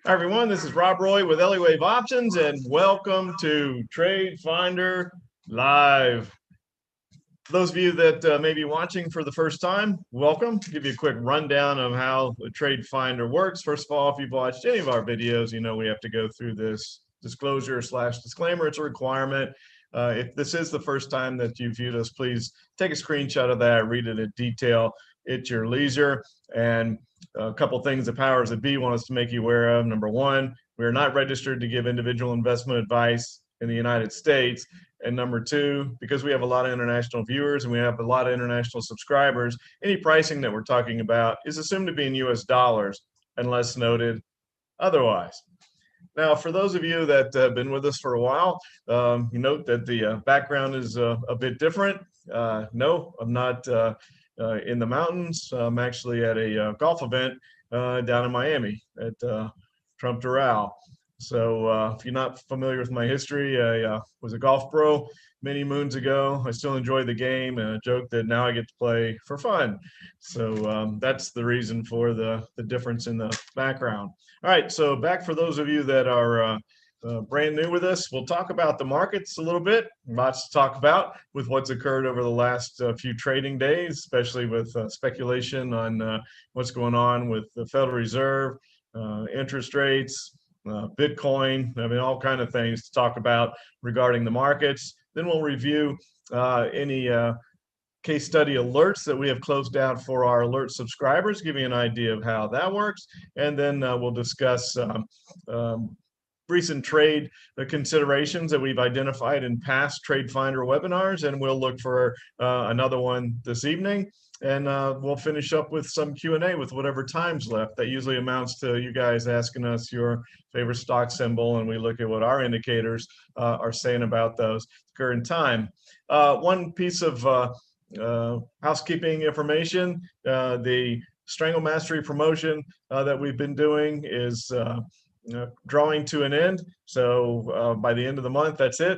Hi, everyone. This is Rob Roy with Elliott Options, and welcome to TradeFinder Live. For those of you that may be watching for the first time, welcome. Give you a quick rundown of how the TradeFinder works. First of all, if you've watched any of our videos, you know we have to go through this disclosure/disclaimer. It's a requirement. If this is the first time that you viewed us, please take a screenshot of that, read it in detail at your leisure. And a couple things the powers that be want us to make you aware of. Number one, we are not registered to give individual investment advice in the United States. And number two, because we have a lot of international viewers and we have a lot of international subscribers, any pricing that we're talking about is assumed to be in US dollars unless noted otherwise. Now, for those of you that have been with us for a while, you note that the background is a bit different. No, I'm not in the mountains. I'm actually at a golf event down in Miami at Trump Doral. So if you're not familiar with my history, I was a golf pro many moons ago. I still enjoy the game, and I joke that now I get to play for fun. So that's the reason for the difference in the background. All right, so back for those of you that are brand new with us, we'll talk about the markets a little bit. Lots to talk about with what's occurred over the last few trading days, especially with speculation on what's going on with the Federal Reserve, interest rates, Bitcoin. I mean, all kind of things to talk about regarding the markets. Then we'll review any case study alerts that we have closed out for our alert subscribers, give you an idea of how that works. And then we'll discuss recent trade considerations that we've identified in past TradeFinder webinars, and we'll look for another one this evening. And we'll finish up with some Q&A with whatever time's left. That usually amounts to you guys asking us your favorite stock symbol, and we look at what our indicators are saying about those current time. One piece of housekeeping information, the Strangle Mastery promotion that we've been doing is drawing to an end. So by the end of the month, that's it.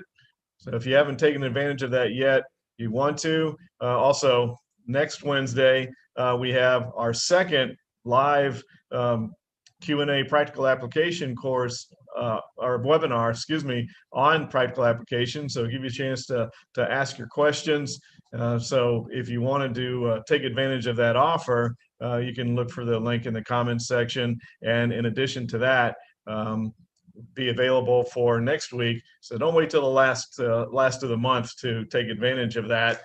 So if you haven't taken advantage of that yet, you want to. Also, next Wednesday, we have our second live Q&A practical application course, or webinar, excuse me, on practical application. So give you a chance to ask your questions. So if you want to take advantage of that offer, you can look for the link in the comments section. And in addition to that, be available for next week. So don't wait till the last of the month to take advantage of that,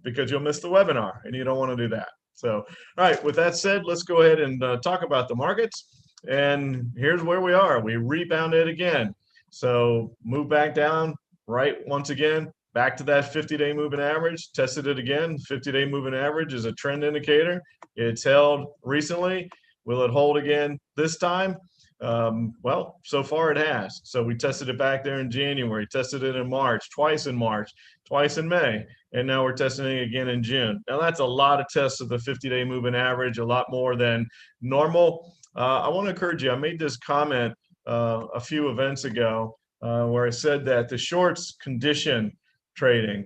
because you'll miss the webinar and you don't want to do that. So, all right, with that said, let's go ahead and talk about the markets. And here's where we are. We rebounded again. So move back down, right, once again, back to that 50-day moving average, tested it again. 50-day moving average is a trend indicator. It's held recently. Will it hold again this time? Well, so far it has. So we tested it back there in January, tested it in March, twice in May, and now we're testing it again in June. Now that's a lot of tests of the 50-day moving average, a lot more than normal. I want to encourage you. I made this comment a few events ago where I said that the shorts condition trading.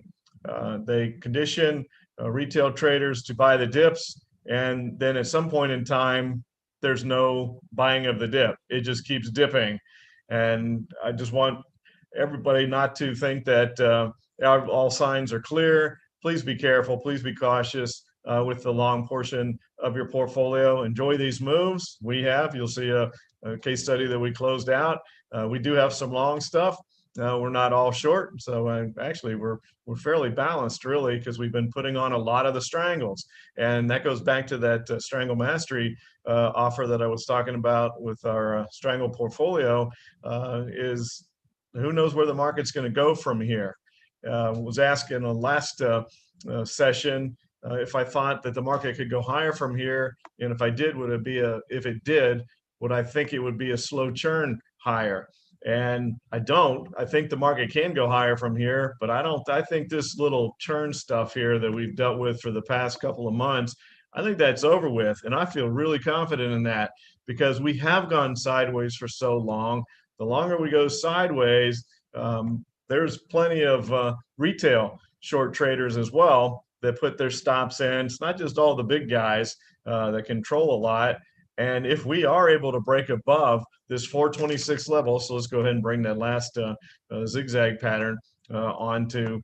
They condition retail traders to buy the dips, and then at some point in time, there's no buying of the dip. It just keeps dipping. And I just want everybody not to think that all signs are clear. Please be careful. Please be cautious with the long portion of your portfolio. Enjoy these moves. You'll see a case study that we closed out. We do have some long stuff. we're not all short. So actually, we're fairly balanced, really, because we've been putting on a lot of the strangles, and that goes back to that strangle mastery offer that I was talking about with our strangle portfolio. Is who knows where the market's going to go from here? Was asked in the last session if I thought that the market could go higher from here, and if I did, would it be a? If it did, would I think it would be a slow churn higher? And I don't. I think the market can go higher from here, but I don't. I think this little churn stuff here that we've dealt with for the past couple of months, I think that's over with. And I feel really confident in that because we have gone sideways for so long. The longer we go sideways, there's plenty of retail short traders as well that put their stops in. It's not just all the big guys that control a lot. And if we are able to break above this 426 level, so let's go ahead and bring that last zigzag pattern on to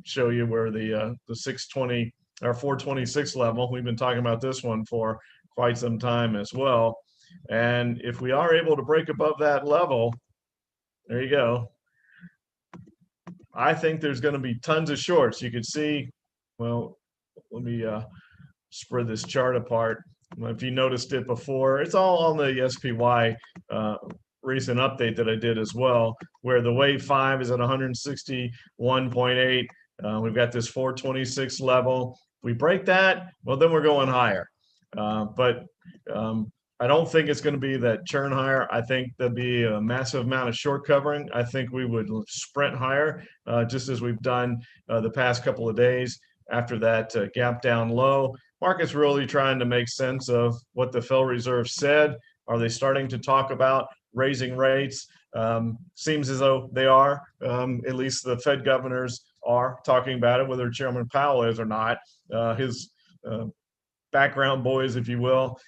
show you where the 620 or 426 level. We've been talking about this one for quite some time as well. And if we are able to break above that level, there you go. I think there's going to be tons of shorts. You could see, well, let me spread this chart apart. If you noticed it before, it's all on the SPY recent update that I did as well, where the wave 5 is at 161.8. We've got this 426 level. If we break that, well, then we're going higher. But I don't think it's going to be that churn higher. I think there'll be a massive amount of short covering. I think we would sprint higher, just as we've done the past couple of days after that gap down low. Market's really trying to make sense of what the Federal Reserve said. Are they starting to talk about raising rates? Seems as though they are. At least the Fed governors are talking about it, whether Chairman Powell is or not. His background boys, if you will,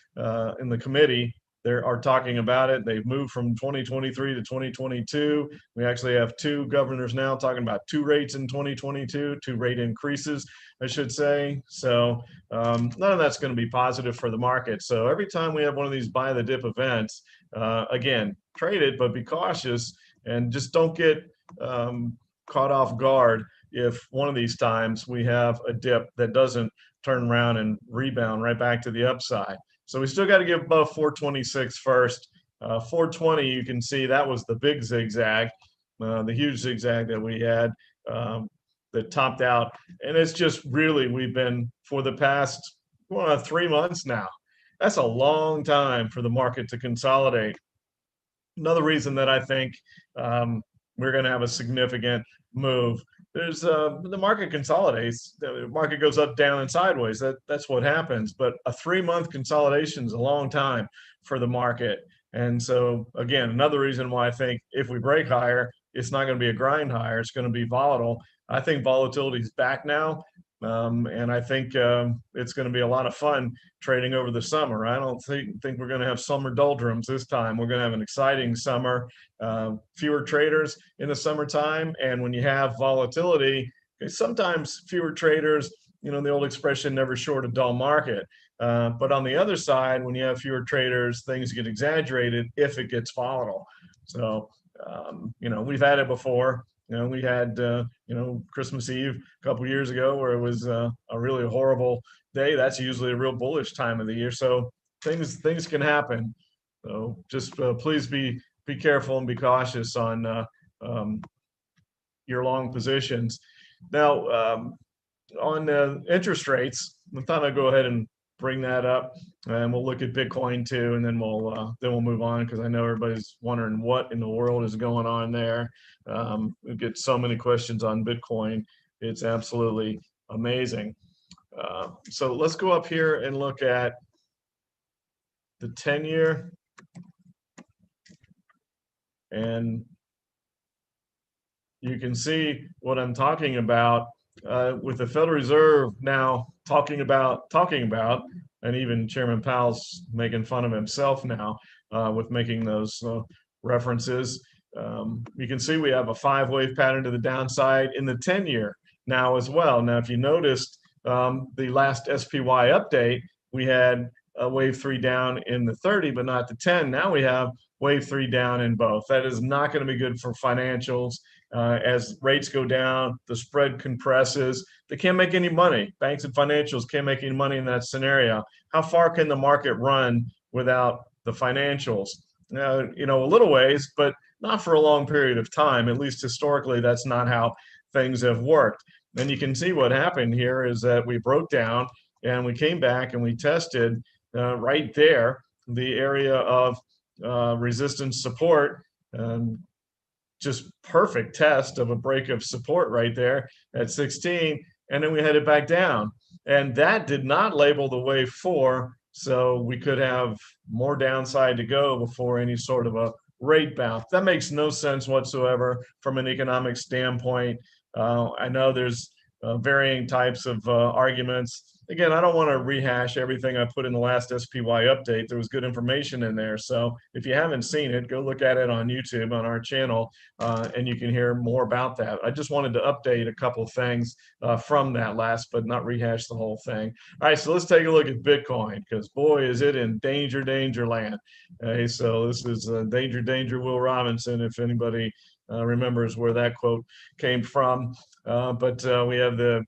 in the committee, they are talking about it. They've moved from 2023 to 2022. We actually have 2 governors now talking about 2 rates in 2022, 2 rate increases, I should say. So none of that's going to be positive for the market. So every time we have one of these buy the dip events, again, trade it, but be cautious and just don't get caught off guard if one of these times we have a dip that doesn't turn around and rebound right back to the upside. So we still got to get above 426 first. 420, you can see that was the big zigzag, the huge zigzag that we had that topped out. And it's just really, we've been for the past 3 months now. That's a long time for the market to consolidate. Another reason that I think we're going to have a significant move. There's the market consolidates. The market goes up, down, and sideways. That's what happens. But a 3-month consolidation is a long time for the market. And so again, another reason why I think if we break higher, it's not going to be a grind higher. It's going to be volatile. I think volatility is back now. And I think it's going to be a lot of fun trading over the summer. I don't think we're going to have summer doldrums this time. We're going to have an exciting summer, fewer traders in the summertime. And when you have volatility, sometimes fewer traders, the old expression, never short a dull market. But on the other side, when you have fewer traders, things get exaggerated if it gets volatile. So, we've had it before. We had, Christmas Eve a couple years ago where it was a really horrible day. That's usually a real bullish time of the year. So things can happen. So just please be careful and be cautious on your long positions. Now, on interest rates, I thought I'd go ahead and bring that up, and we'll look at Bitcoin too, and then we'll move on because I know everybody's wondering what in the world is going on there. We get so many questions on Bitcoin; it's absolutely amazing. So let's go up here and look at the 10-year, and you can see what I'm talking about with the Federal Reserve now talking about, and even Chairman Powell's making fun of himself now with making those references. You can see we have a 5-wave pattern to the downside in the 10-year now as well. Now, if you noticed the last SPY update, we had wave 3 down in the 30, but not the 10. Now we have wave 3 down in both. That is not going to be good for financials. As rates go down, the spread compresses. They can't make any money. Banks and financials can't make any money in that scenario. How far can the market run without the financials? A little ways, but not for a long period of time. At least historically, that's not how things have worked. And you can see what happened here is that we broke down and we came back and we tested right there the area of resistance support. Just perfect test of a break of support right there at 16, and then we headed back down, and that did not label the wave 4, so we could have more downside to go before any sort of a rate bounce. That makes no sense whatsoever from an economic standpoint. I know there's varying types of arguments. Again, I don't want to rehash everything I put in the last SPY update. There was good information in there. So if you haven't seen it, go look at it on YouTube on our channel, and you can hear more about that. I just wanted to update a couple of things from that last, but not rehash the whole thing. All right, so let's take a look at Bitcoin, because boy, is it in danger land. Okay, so this is danger, Will Robinson, if anybody remembers where that quote came from. But we have the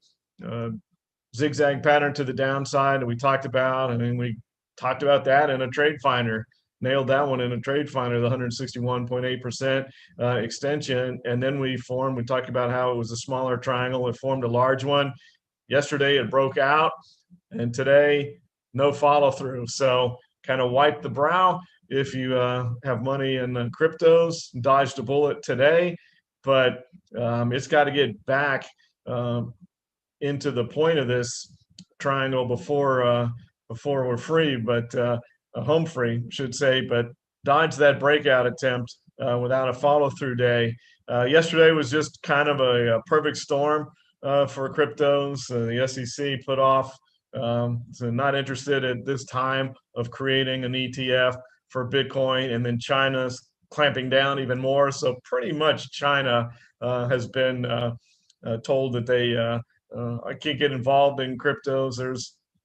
zigzag pattern to the downside that we talked about. I mean, we talked about that in a TradeFinder, nailed that one in a TradeFinder, the 161.8% extension. And then we talked about how it was a smaller triangle. It formed a large one. Yesterday, it broke out. And today, no follow through. So kind of wipe the brow if you have money in cryptos. Dodged a bullet today, but it's got to get back into the point of this triangle before we're free, but home free, should say, but dodge that breakout attempt without a follow-through day. Yesterday was just kind of a perfect storm for cryptos. The SEC put off, so not interested at this time of creating an ETF for Bitcoin, and then China's clamping down even more. So pretty much China has been told that they I can't get involved in cryptos.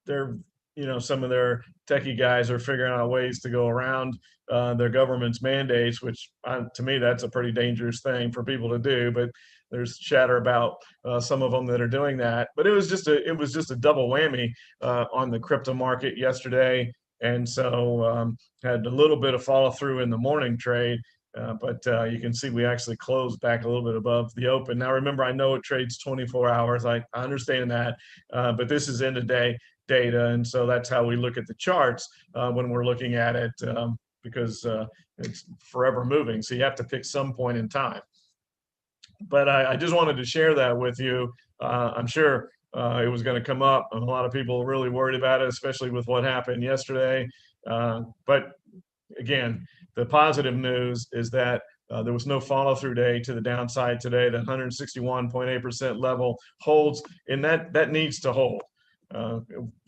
Some of their techie guys are figuring out ways to go around their government's mandates, which to me, that's a pretty dangerous thing for people to do. But there's chatter about some of them that are doing that. But it was just a double whammy on the crypto market yesterday. And so had a little bit of follow through in the morning trade. But you can see we actually closed back a little bit above the open. Now, remember, I know it trades 24 hours. I understand that, but this is end of day data. And so that's how we look at the charts when we're looking at it, because it's forever moving. So you have to pick some point in time. But I just wanted to share that with you. I'm sure it was going to come up, and a lot of people are really worried about it, especially with what happened yesterday. But again, the positive news is that there was no follow-through day to the downside today. That 161.8% level holds, and that needs to hold.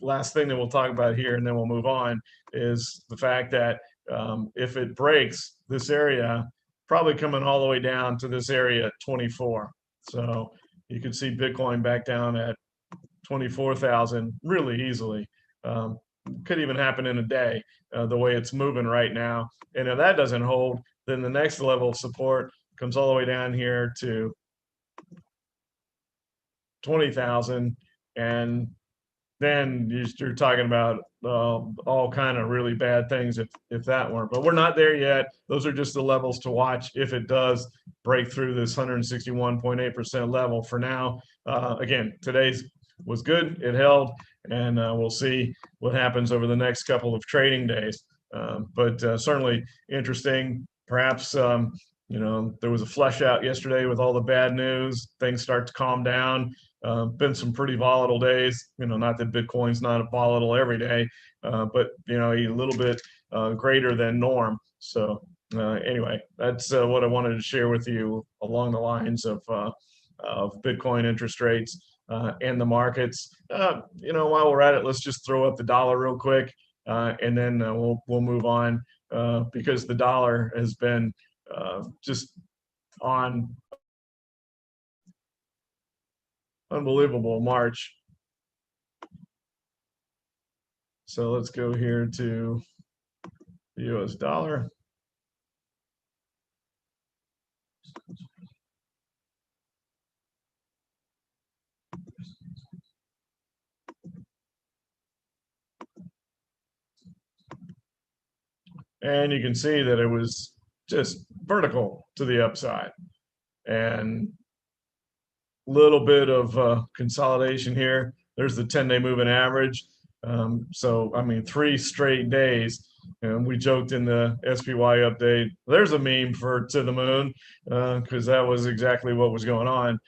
Last thing that we'll talk about here, and then we'll move on, is the fact that if it breaks this area, probably coming all the way down to this area at 24. So you can see Bitcoin back down at 24,000 really easily. Could even happen in a day, the way it's moving right now. And if that doesn't hold, then the next level of support comes all the way down here to 20,000, and then you're talking about all kind of really bad things if that weren't. But we're not there yet. Those are just the levels to watch if it does break through this 161.8% level. For now, again, today's was good. It held, and we'll see what happens over the next couple of trading days. But certainly interesting. Perhaps there was a flush out yesterday with all the bad news. Things start to calm down. Been some pretty volatile days. Not that Bitcoin's not volatile every day, but a little bit greater than norm. So anyway, that's what I wanted to share with you along the lines of Bitcoin interest rates. And the markets. While we're at it, let's just throw up the dollar real quick, and then we'll move on because the dollar has been just on unbelievable march. So let's go here to the US dollar. And you can see that it was just vertical to the upside. And little bit of consolidation here. There's the 10-day moving average. So, I mean, 3 straight days. And we joked in the SPY update, there's a meme for to the moon, because that was exactly what was going on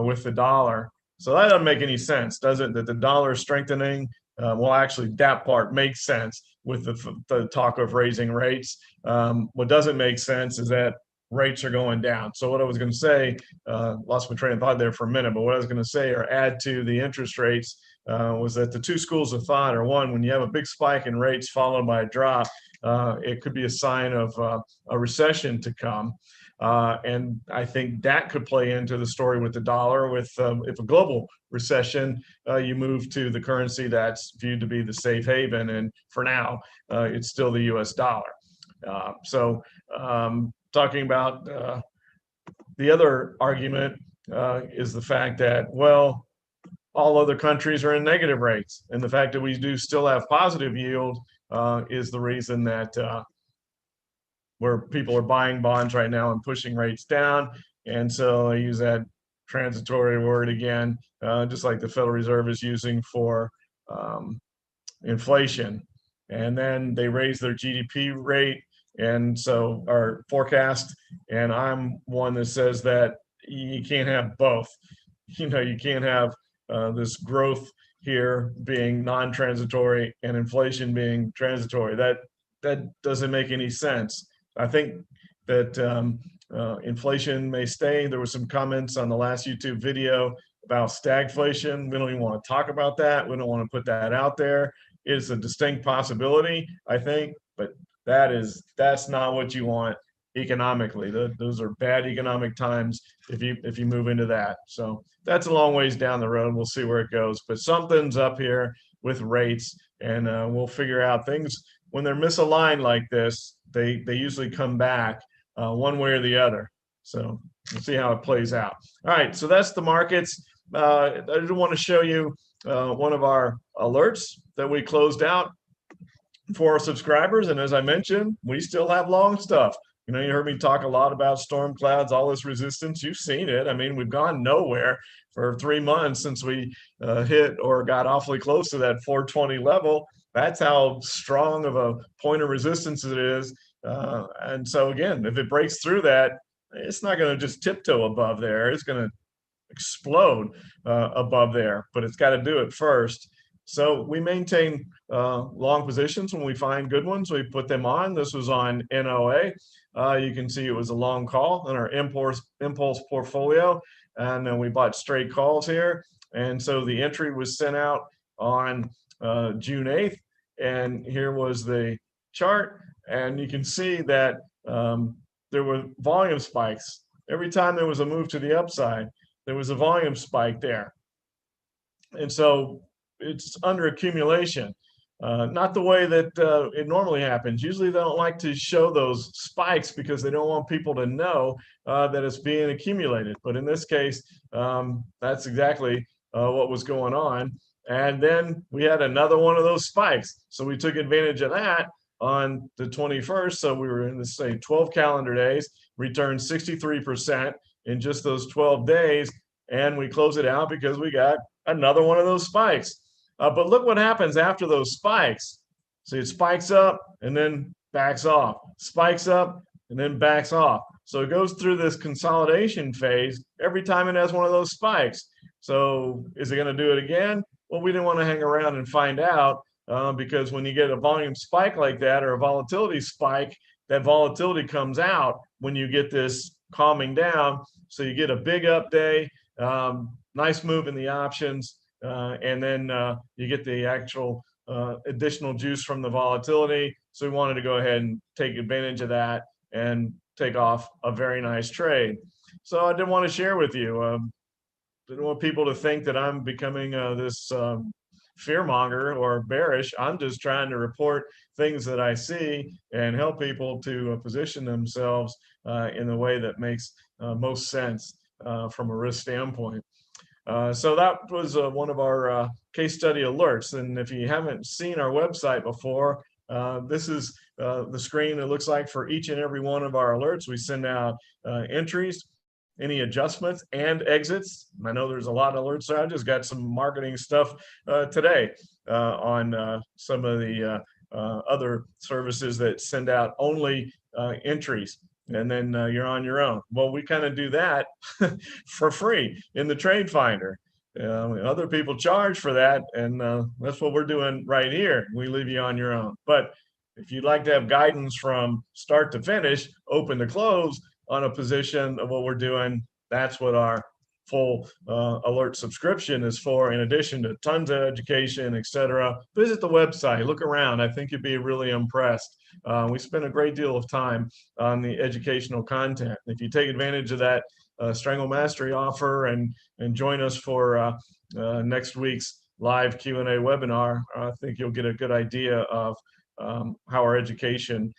with the dollar. So that doesn't make any sense, does it? That the dollar is strengthening. Well, actually, that part makes sense with the talk of raising rates. What doesn't make sense is that rates are going down. So what I was going to say, lost my train of thought there for a minute, but what I was going to say or add to the interest rates was that the 2 schools of thought are, one, when you have a big spike in rates followed by a drop, it could be a sign of a recession to come. And I think that could play into the story with the dollar. With if a global recession, you move to the currency that's viewed to be the safe haven, and for now, it's still the U.S. dollar. Talking about the other argument is the fact that, well, all other countries are in negative rates, and the fact that we do still have positive yield is the reason that where people are buying bonds right now and pushing rates down. And so I use that transitory word again, just like the Federal Reserve is using for inflation. And then they raise their GDP rate, and so our forecast, and I'm one that says that you can't have both. You can't have this growth here being non-transitory and inflation being transitory. That doesn't make any sense. I think that inflation may stay. There were some comments on the last YouTube video about stagflation. We don't even want to talk about that. We don't want to put that out there. It's a distinct possibility, I think, but that's not what you want economically. Those are bad economic times if you move into that. So that's a long ways down the road. We'll see where it goes, but something's up here with rates, and we'll figure out things when they're misaligned like this. They usually come back one way or the other. So we'll see how it plays out. All right, so that's the markets. I did want to show you one of our alerts that we closed out for our subscribers. And as I mentioned, we still have long stuff. You heard me talk a lot about storm clouds, all this resistance. You've seen it. I mean, we've gone nowhere for 3 months since we hit or got awfully close to that 420 level. That's how strong of a point of resistance it is. And so again, if it breaks through that, it's not going to just tiptoe above there. It's going to explode above there, but it's got to do it first. So we maintain long positions. When we find good ones, we put them on. This was on NOA. You can see it was a long call in our impulse portfolio, and then we bought straight calls here. And so the entry was sent out on June 8th, and here was the chart, and you can see that there were volume spikes. Every time there was a move to the upside, there was a volume spike there. And so it's under accumulation, not the way that it normally happens. Usually they don't like to show those spikes because they don't want people to know that it's being accumulated. But in this case, that's exactly what was going on. And then we had another one of those spikes. So we took advantage of that on the 21st. So we were in the say 12 calendar days, returned 63% in just those 12 days. And we closed it out because we got another one of those spikes. But look what happens after those spikes. See, it spikes up and then backs off, spikes up and then backs off. So it goes through this consolidation phase every time it has one of those spikes. So is it going to do it again? Well, we didn't want to hang around and find out because when you get a volume spike like that or a volatility spike, that volatility comes out when you get this calming down. So you get a big up day, nice move in the options, and then you get the actual additional juice from the volatility. So we wanted to go ahead and take advantage of that and take off a very nice trade. So I did want to share with you. Didn't want people to think that I'm becoming this fearmonger or bearish. I'm just trying to report things that I see and help people to position themselves in the way that makes most sense from a risk standpoint. So that was one of our case study alerts. And if you haven't seen our website before, this is the screen it looks like for each and every one of our alerts. We send out entries, any adjustments and exits. I know there's a lot of alerts there. I just got some marketing stuff today on some of the other services that send out only entries, and then you're on your own. Well, we kind of do that for free in the TradeFinder. Other people charge for that, and that's what we're doing right here. We leave you on your own. But if you'd like to have guidance from start to finish, open to close on a position of what we're doing, that's what our full alert subscription is for, in addition to tons of education, etc. Visit the website, look around. I think you'd be really impressed. We spend a great deal of time on the educational content. If you take advantage of that Strangle Mastery offer and join us for next week's live Q&A webinar, I think you'll get a good idea of how our education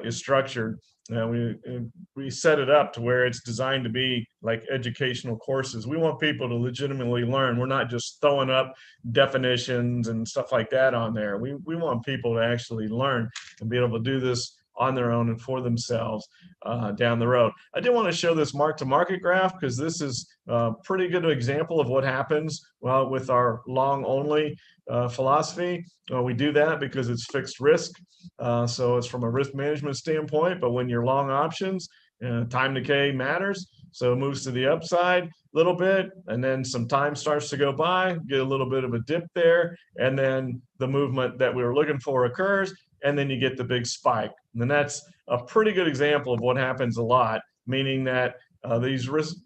is structured. We set it up to where it's designed to be like educational courses. We want people to legitimately learn. We're not just throwing up definitions and stuff like that on there. We want people to actually learn and be able to do this on their own and for themselves down the road. I did want to show this mark-to-market graph because this is a pretty good example of what happens with our long-only philosophy. We do that because it's fixed risk, so it's from a risk management standpoint. But when you're long options, time decay matters, so it moves to the upside a little bit, and then some time starts to go by, get a little bit of a dip there, and then the movement that we were looking for occurs, and then you get the big spike. And then that's a pretty good example of what happens a lot, meaning that these risk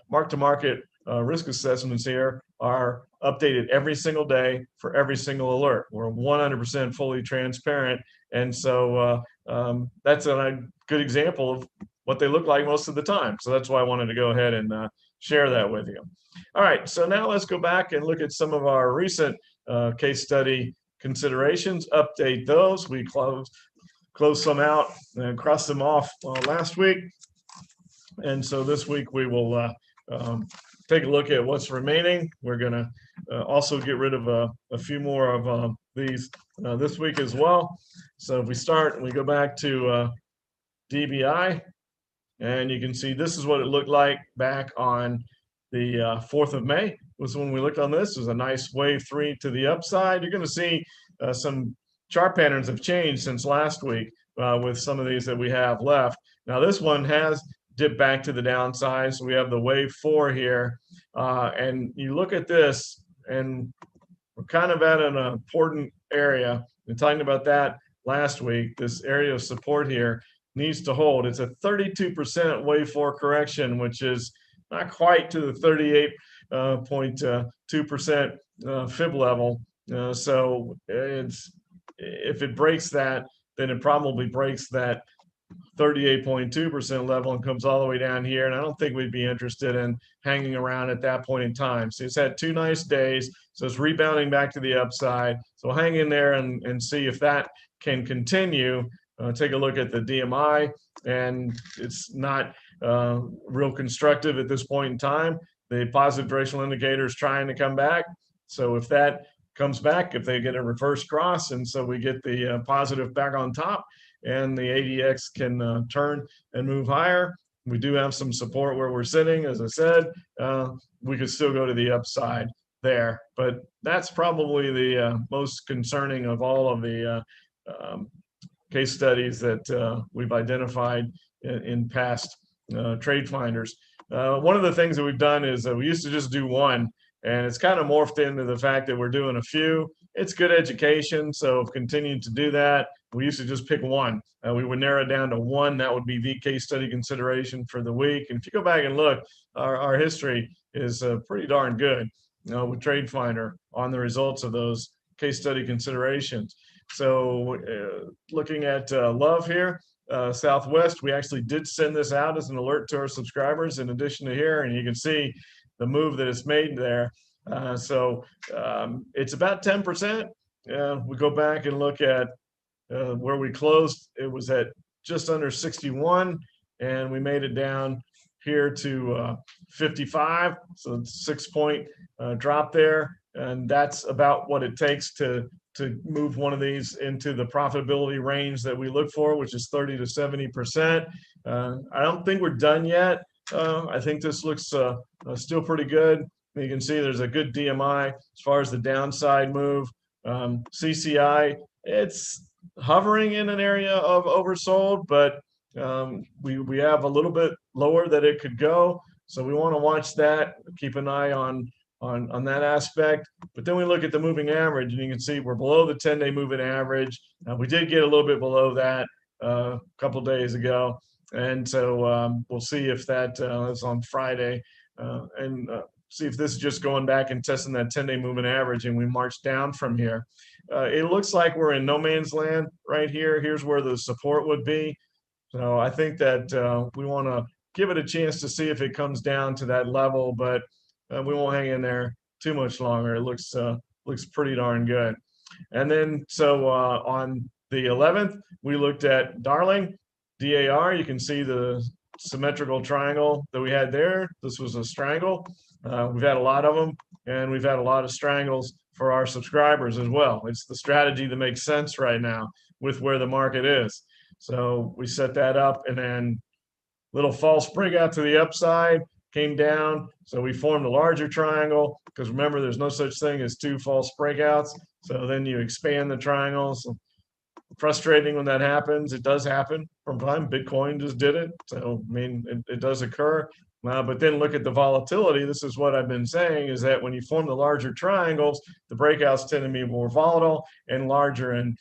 mark-to-market risk assessments here are updated every single day for every single alert. We're 100% fully transparent, and so that's a good example of what they look like most of the time. So that's why I wanted to go ahead and share that with you. All right, so now let's go back and look at some of our recent case study considerations, update those. We closed some out and crossed them off last week. And so this week we will take a look at what's remaining. We're going to also get rid of a few more of these this week as well. So if we start and we go back to DBI, and you can see this is what it looked like back on the 4th of May was when we looked on this. It was a nice wave 3 to the upside. You're going to see some chart patterns have changed since last week with some of these that we have left. Now this one has dipped back to the downside. So we have the wave 4 here. And you look at this and we're kind of at an important area. We're talking about that last week. This area of support here needs to hold. It's a 32% wave 4 correction, which is not quite to the 38.2% fib level. So if it breaks that, then it probably breaks that 38.2% level and comes all the way down here. And I don't think we'd be interested in hanging around at that point in time. So it's had 2 nice days. So it's rebounding back to the upside. So hang in there and see if that can continue. Take a look at the DMI, and it's not real constructive at this point in time. The positive directional indicator is trying to come back. So if that comes back, if they get a reverse cross, and so we get the positive back on top, and the ADX can turn and move higher. We do have some support where we're sitting. As I said, we could still go to the upside there, but that's probably the most concerning of all of the case studies that we've identified in past trade finders. One of the things that we've done is we used to just do one, and it's kind of morphed into the fact that we're doing a few. It's good education, so continuing to do that. We used to just pick one. We would narrow it down to one. That would be the case study consideration for the week. And if you go back and look, our history is pretty darn good with TradeFinder on the results of those case study considerations. So looking at Love here, Southwest, we actually did send this out as an alert to our subscribers in addition to here, and you can see the move that it's made there. It's about 10%. We go back and look at where we closed. It was at just under 61, and we made it down here to 55. So it's 6-point drop there, and that's about what it takes to move one of these into the profitability range that we look for, which is 30 to 70%. I don't think we're done yet. I think this looks still pretty good. You can see there's a good DMI as far as the downside move. CCI, it's hovering in an area of oversold, but we have a little bit lower that it could go. So we want to watch that, keep an eye on that aspect. But then we look at the moving average, and you can see we're below the 10-day moving average. We did get a little bit below that a couple days ago. And so we'll see if that is on Friday, and see if this is just going back and testing that 10-day moving average, and we march down from here. It looks like we're in no man's land right here. Here's where the support would be. So I think that we want to give it a chance to see if it comes down to that level, but we won't hang in there too much longer. It looks pretty darn good. And then so on the 11th, we looked at Darling, DAR. You can see the symmetrical triangle that we had there. This was a strangle. We've had a lot of them, and we've had a lot of strangles for our subscribers as well. It's the strategy that makes sense right now with where the market is. So we set that up, and then little false breakout to the upside, came down. So we formed a larger triangle, because remember, there's no such thing as two false breakouts. So then you expand the triangles. Frustrating when that happens. It does happen from time. Bitcoin just did it. So, I mean, it does occur. But then look at the volatility. This is what I've been saying, is that when you form the larger triangles, the breakouts tend to be more volatile and larger in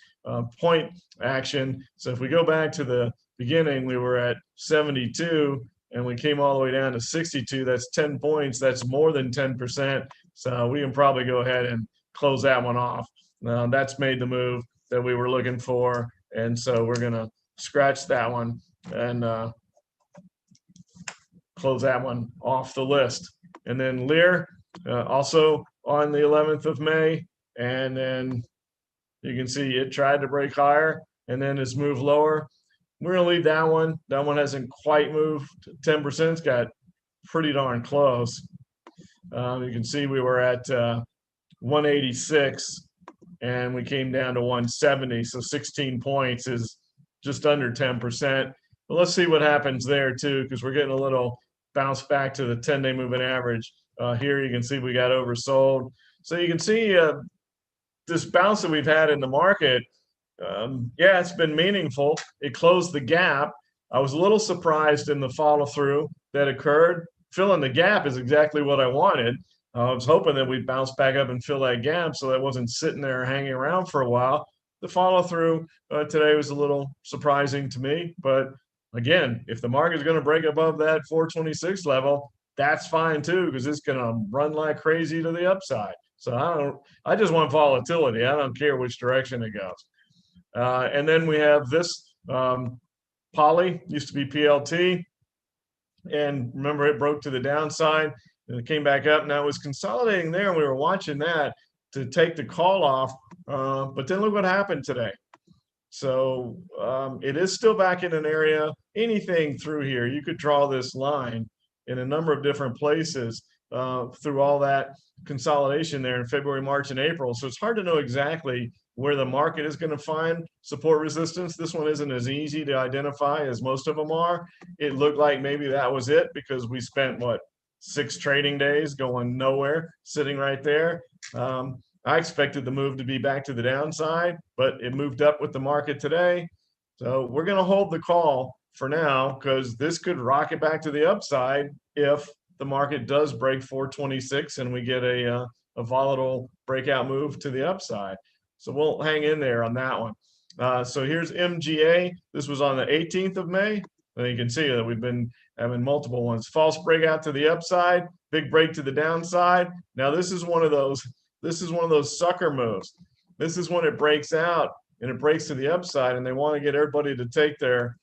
point action. So if we go back to the beginning, we were at 72 and we came all the way down to 62. That's 10 points. That's more than 10%. So we can probably go ahead and close that one off. That's made the move that we were looking for. And so we're going to scratch that one and close that one off the list. And then Lear, also on the 11th of May. And then you can see it tried to break higher and then it's moved lower. We're going to leave that one. That one hasn't quite moved 10%. It's got pretty darn close. You can see we were at 186 and we came down to 170. So 16 points is just under 10%. But let's see what happens there too, because we're getting a little bounce back to the 10-day moving average. Here you can see we got oversold. So you can see this bounce that we've had in the market, yeah, it's been meaningful. It closed the gap. I was a little surprised in the follow through that occurred. Filling the gap is exactly what I wanted. I was hoping that we'd bounce back up and fill that gap so that wasn't sitting there hanging around for a while. The follow through today was a little surprising to me, but again, if the market is going to break above that 426 level, that's fine too, because it's going to run like crazy to the upside. So I just want volatility. I don't care which direction it goes. And then we have this Poly, used to be PLT. And remember, it broke to the downside and it came back up. Now it was consolidating there and we were watching that to take the call off. But then look what happened today. So it is still back in an area. Anything through here, you could draw this line in a number of different places through all that consolidation there in February, March, and April. So it's hard to know exactly where the market is going to find support resistance. This one isn't as easy to identify as most of them are. It looked like maybe that was it because we spent, what, 6 trading days going nowhere, sitting right there. I expected the move to be back to the downside, but it moved up with the market today. So we're going to hold the call for now because this could rocket back to the upside if the market does break 426 and we get a volatile breakout move to the upside. So we'll hang in there on that one. So here's MGA. This was on the 18th of May. And you can see that we've been having multiple ones. False breakout to the upside, big break to the downside. Now this is one of those sucker moves. This is when it breaks out and it breaks to the upside and they want to get everybody to take their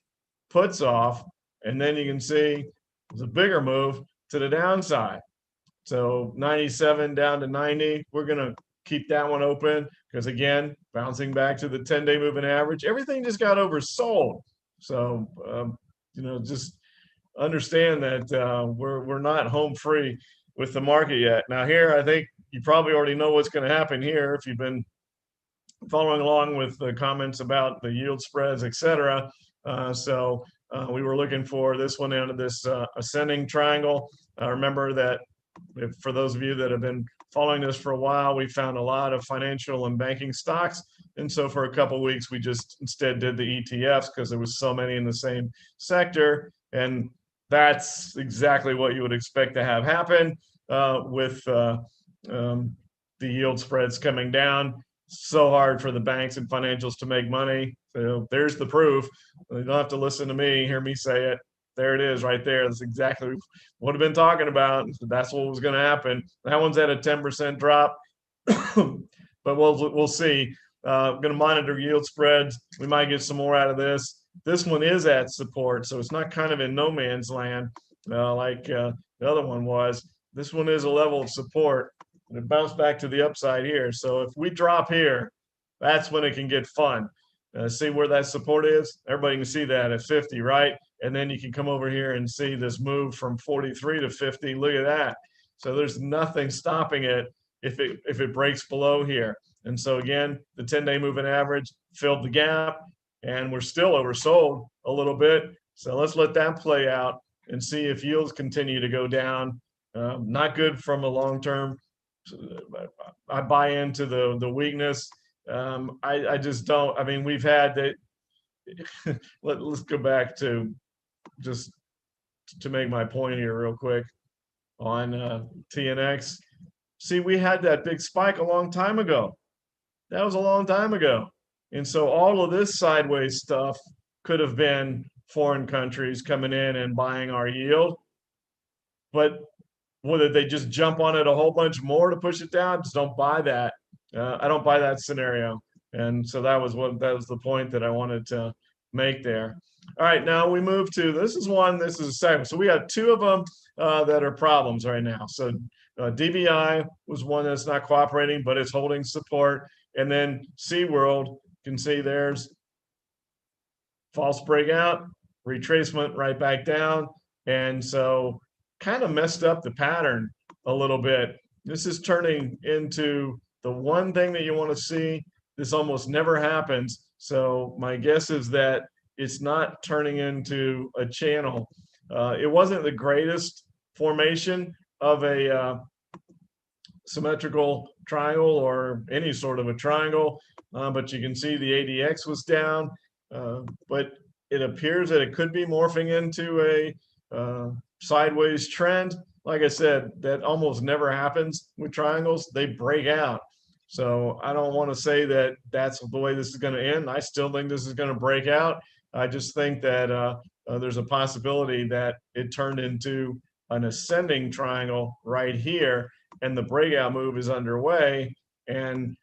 puts off. And then you can see there's a bigger move to the downside. So 97 down to 90. We're going to keep that one open because, again, bouncing back to the 10-day moving average, everything just got oversold. So, just understand that we're not home free with the market yet. Now here, I think you probably already know what's going to happen here if you've been following along with the comments about the yield spreads, etc. We were looking for this one into this ascending triangle. Remember that for those of you that have been following this for a while, we found a lot of financial and banking stocks. And so for a couple of weeks, we just instead did the ETFs because there was so many in the same sector. And that's exactly what you would expect to have happen with the yield spreads coming down. So hard for the banks and financials to make money. So there's the proof. You don't have to listen to me, hear me say it. There it is right there. That's exactly what I've been talking about. That's what was going to happen. That one's at a 10% drop, but we'll see. Going to monitor yield spreads. We might get some more out of this. This one is at support, so it's not kind of in no man's land like the other one was. This one is a level of support, and it bounced back to the upside here. So if we drop here, that's when it can get fun. See where that support is? Everybody can see that at 50, right? And then you can come over here and see this move from 43 to 50. Look at that. So there's nothing stopping it if it breaks below here. And so again, the 10-day moving average filled the gap, and we're still oversold a little bit. So let's let that play out and see if yields continue to go down. Not good from a long-term. I buy into the weakness. I just don't. I mean, we've had that. Let's go back to just to make my point here real quick on TNX. See, we had that big spike a long time ago. That was a long time ago. And so all of this sideways stuff could have been foreign countries coming in and buying our yield. But whether they just jump on it a whole bunch more to push it down, just don't buy that. I don't buy that scenario. And so that was the point that I wanted to make there. All right, now we move to, this is a second. So we have two of them that are problems right now. So DBI was one that's not cooperating, but it's holding support. And then SeaWorld, you can see there's false breakout, retracement right back down. And so kind of messed up the pattern a little bit. This is turning into the one thing that you want to see. This almost never happens. So my guess is that it's not turning into a channel. It wasn't the greatest formation of a symmetrical triangle or any sort of a triangle, but you can see the ADX was down, but it appears that it could be morphing into a sideways trend. Like I said, that almost never happens with triangles. They break out. So I don't want to say that that's the way this is going to end. I still think this is going to break out. I just think that there's a possibility that it turned into an ascending triangle right here, and the breakout move is underway, and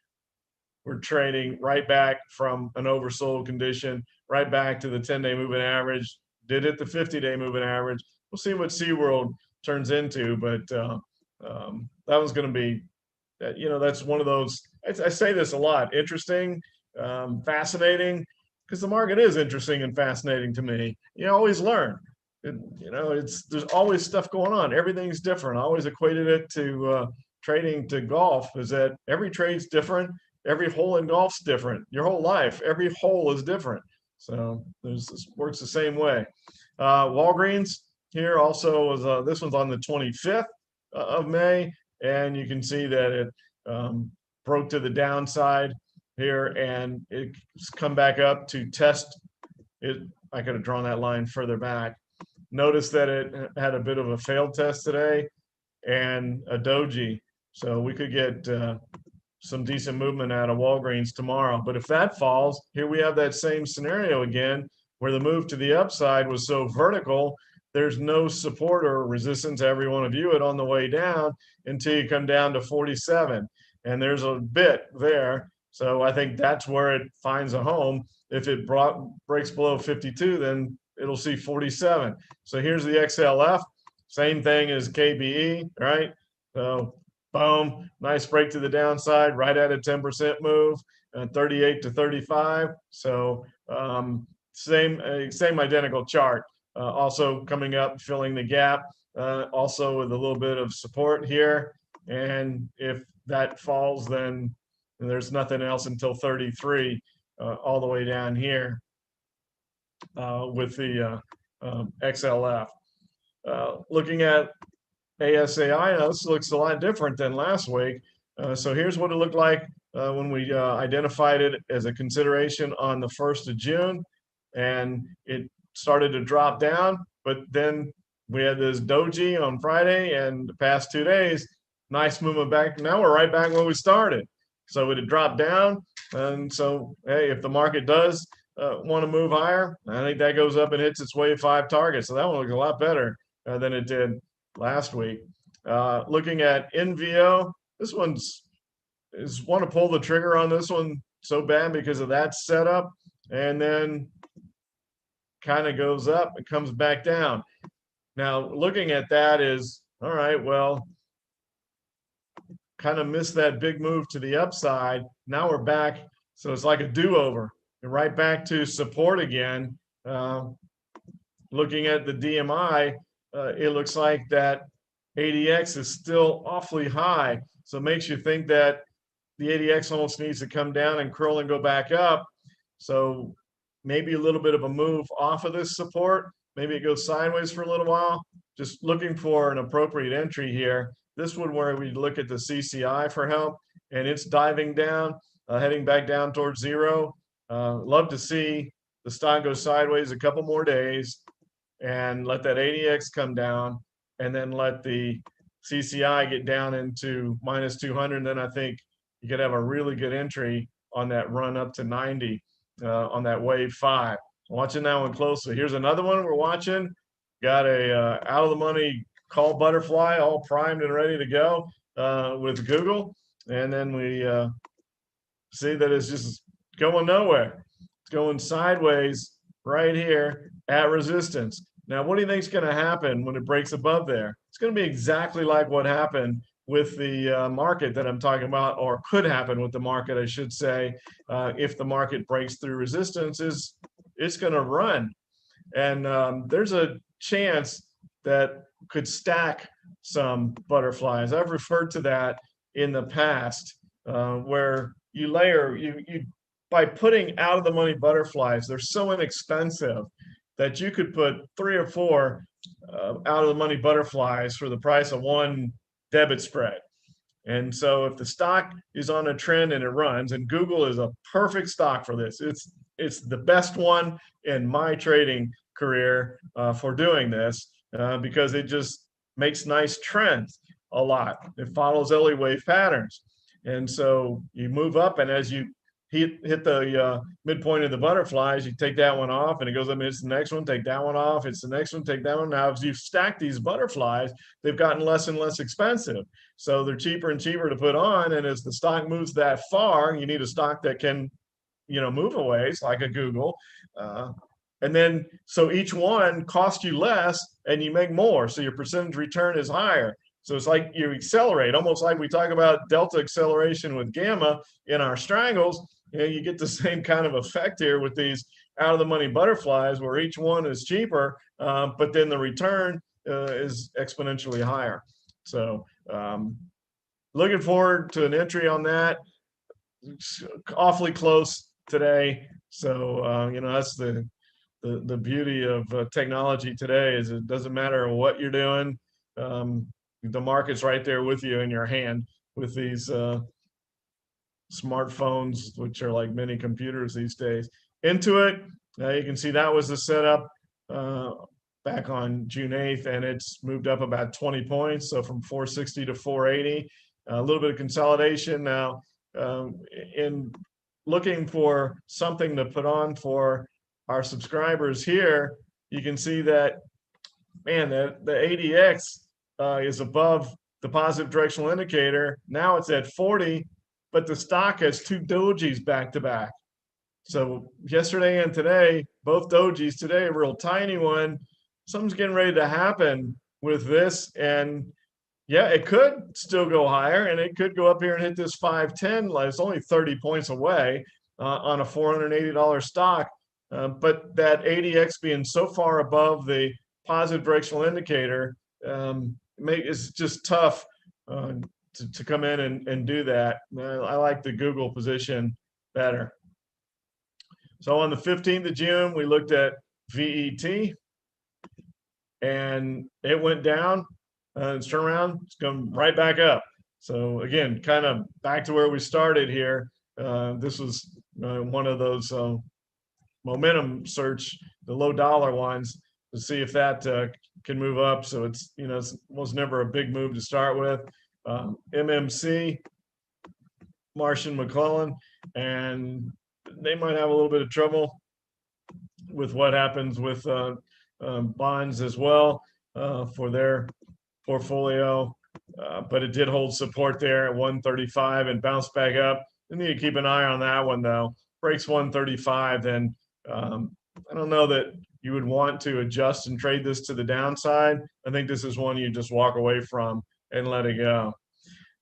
we're trading right back from an oversold condition right back to the 10-day moving average. Did it the 50-day moving average. We'll see what SeaWorld turns into, but that was going to be, that's one of those, I say this a lot, interesting, fascinating, because the market is interesting and fascinating to me. You always learn. There's always stuff going on. Everything's different. I always equated it to trading to golf, is that every trade's different. Every hole in golf's different. Your whole life, every hole is different. So this works the same way. Walgreens here also was, this one's on the 25th of May, and you can see that it broke to the downside here, and it's come back up to test it. I could have drawn that line further back. Notice that it had a bit of a failed test today and a doji. So we could get some decent movement out of Walgreens tomorrow. But if that falls, here we have that same scenario again, where the move to the upside was so vertical, there's no support or resistance, however you want to view it, on the way down until you come down to 47. And there's a bit there. So I think that's where it finds a home. If it breaks below 52, then it'll see 47. So here's the XLF, same thing as KBE, right? So boom, nice break to the downside, right at a 10% move, 38 to 35. So same identical chart. Also coming up, filling the gap, also with a little bit of support here. And if that falls, then there's nothing else until 33, all the way down here with the XLF. Looking at ASAI, this looks a lot different than last week. So here's what it looked like when we identified it as a consideration on the 1st of June. And it started to drop down, but then we had this doji on Friday, and the past 2 days, nice movement back. Now we're right back where we started. So it had dropped down. And so, hey, if the market does want to move higher, I think that goes up and hits its wave 5 target. So that one looks a lot better than it did last week. Looking at NVO, this one's want to pull the trigger on this one so bad because of that setup, and then kind of goes up and comes back down. Now, looking at that is, all right, well, kind of missed that big move to the upside. Now we're back. So it's like a do-over. We're right back to support again. Looking at the DMI, it looks like that ADX is still awfully high. So it makes you think that the ADX almost needs to come down and curl and go back up. So maybe a little bit of a move off of this support. Maybe it goes sideways for a little while. Just looking for an appropriate entry here. This one where we look at the CCI for help, and it's diving down, heading back down towards zero. Love to see the stock go sideways a couple more days and let that ADX come down, and then let the CCI get down into minus 200. Then I think you could have a really good entry on that run up to 90 on that wave 5. Watching that one closely. Here's another one we're watching. Got a out of the money call butterfly all primed and ready to go with Google. And then we see that it's just going nowhere. It's going sideways right here at resistance. Now, what do you think is going to happen when it breaks above there? It's going to be exactly like what happened with the market that I'm talking about, or could happen with the market, I should say. If the market breaks through resistance, it's going to run. And there's a chance that could stack some butterflies. I've referred to that in the past, where you layer, you by putting out of the money butterflies, they're so inexpensive that you could put 3 or 4 out of the money butterflies for the price of one debit spread. And so if the stock is on a trend and it runs, and Google is a perfect stock for this, it's the best one in my trading career for doing this because it just makes nice trends a lot. It follows Elliott wave patterns. And so you move up, and as you hit the midpoint of the butterflies, you take that one off, and it goes up and it's the next one, take that one off, it's the next one, take that one. Now, as you've stacked these butterflies, they've gotten less and less expensive. So they're cheaper and cheaper to put on. And as the stock moves that far, you need a stock that can, move a ways, like a Google. And then, so each one costs you less and you make more. So your percentage return is higher. So it's like you accelerate, almost like we talk about delta acceleration with gamma in our strangles. You get the same kind of effect here with these out of the money butterflies, where each one is cheaper, but then the return is exponentially higher. So looking forward to an entry on that. It's awfully close today. So, that's the beauty of technology today, is it doesn't matter what you're doing. The market's right there with you in your hand with these smartphones, which are like mini computers these days. Into it, you can see that was the setup back on June 8th, and it's moved up about 20 points. So from 460 to 480, a little bit of consolidation. Now, in looking for something to put on for our subscribers here, you can see that, man, the ADX is above the positive directional indicator. Now it's at 40, but the stock has 2 dojis back to back. So yesterday and today, both dojis today, a real tiny one. Something's getting ready to happen with this, and Yeah, it could still go higher, and it could go up here and hit this 510. Like it's only 30 points away on a $480 stock. But that ADX being so far above the positive directional indicator it's just tough to come in and do that. I like the Google position better. So on the 15th of June, we looked at VET, and it went down. It's turned around, it's come right back up. So again, kind of back to where we started here. This was one of those momentum search, the low dollar ones, to see if that can move up. So it's, it was never a big move to start with. MMC, Marsh & McLennan, and they might have a little bit of trouble with what happens with bonds as well for their portfolio, but it did hold support there at 135 and bounced back up. You need to keep an eye on that one though. Breaks 135, then I don't know that you would want to adjust and trade this to the downside. I think this is one you just walk away from and let it go.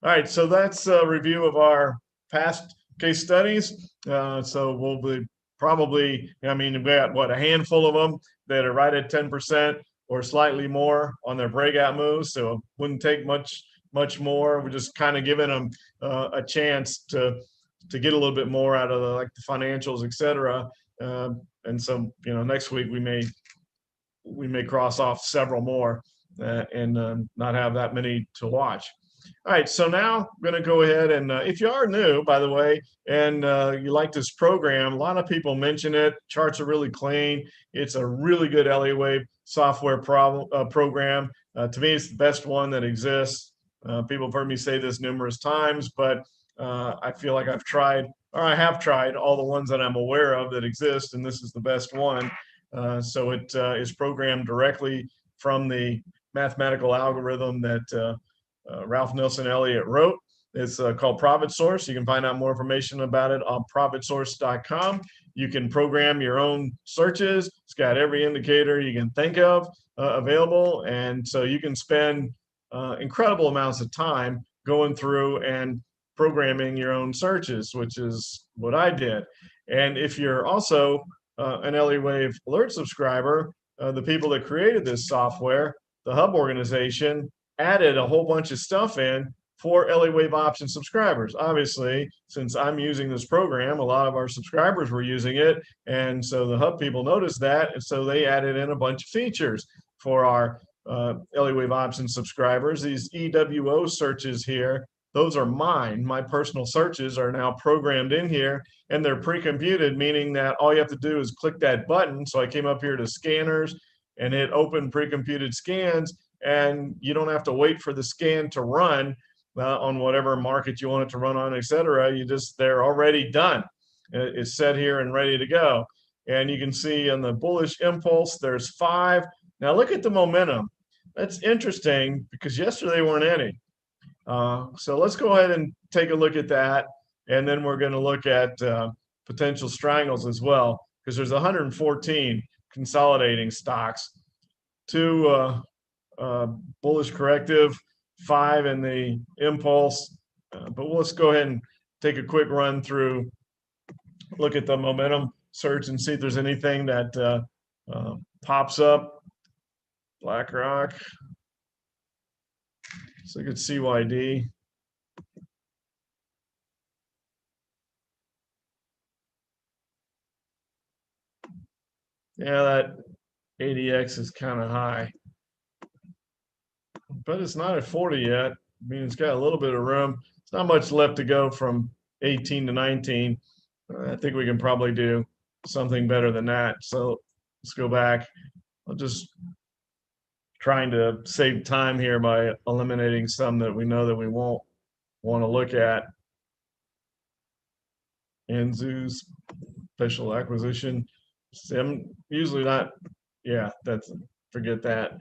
All right, so that's a review of our past case studies. So we'll be probably, we got what, a handful of them that are right at 10% or slightly more on their breakout moves. So it wouldn't take much more. We're just kind of giving them a chance to get a little bit more out of the financials, et cetera. And so, next week we may cross off several more and not have that many to watch. All right, so now I'm going to go ahead and if you are new, by the way, and you like this program, a lot of people mention it. Charts are really clean. It's a really good Elliott Wave software program. To me, it's the best one that exists. People have heard me say this numerous times, but I feel like I have tried all the ones that I'm aware of that exist, and this is the best one. So it is programmed directly from the mathematical algorithm that Ralph Nelson Elliott wrote. It's called Profit Source. You can find out more information about it on profitsource.com. You can program your own searches. It's got every indicator you can think of available. And so you can spend incredible amounts of time going through and programming your own searches, which is what I did. And if you're also an Elliott Wave Alert subscriber, the people that created this software, the Hub organization, added a whole bunch of stuff in for Elliott Wave Option subscribers. Obviously, since I'm using this program, a lot of our subscribers were using it. And so the Hub people noticed that. And so they added in a bunch of features for our Elliott Wave Option subscribers. These EWO searches here, those are mine. My personal searches are now programmed in here, and they're pre-computed, meaning that all you have to do is click that button. So I came up here to scanners and hit open pre-computed scans, and you don't have to wait for the scan to run on whatever market you want it to run on, et cetera. They're already done. It's set here and ready to go. And you can see on the bullish impulse, there's 5. Now look at the momentum. That's interesting because yesterday weren't any. So let's go ahead and take a look at that. And then we're going to look at potential strangles as well, because there's 114 consolidating stocks, 2 bullish corrective, 5 in the impulse. But let's go ahead and take a quick run through, look at the momentum search and see if there's anything that pops up. BlackRock. So look at CYD. Yeah, that ADX is kind of high, but it's not at 40 yet. I mean, it's got a little bit of room. It's not much left to go from 18 to 19. I think we can probably do something better than that. So let's go back. I'll just trying to save time here by eliminating some that we know that we won't want to look at. Anzu's special acquisition. I'm usually not, yeah, forget that.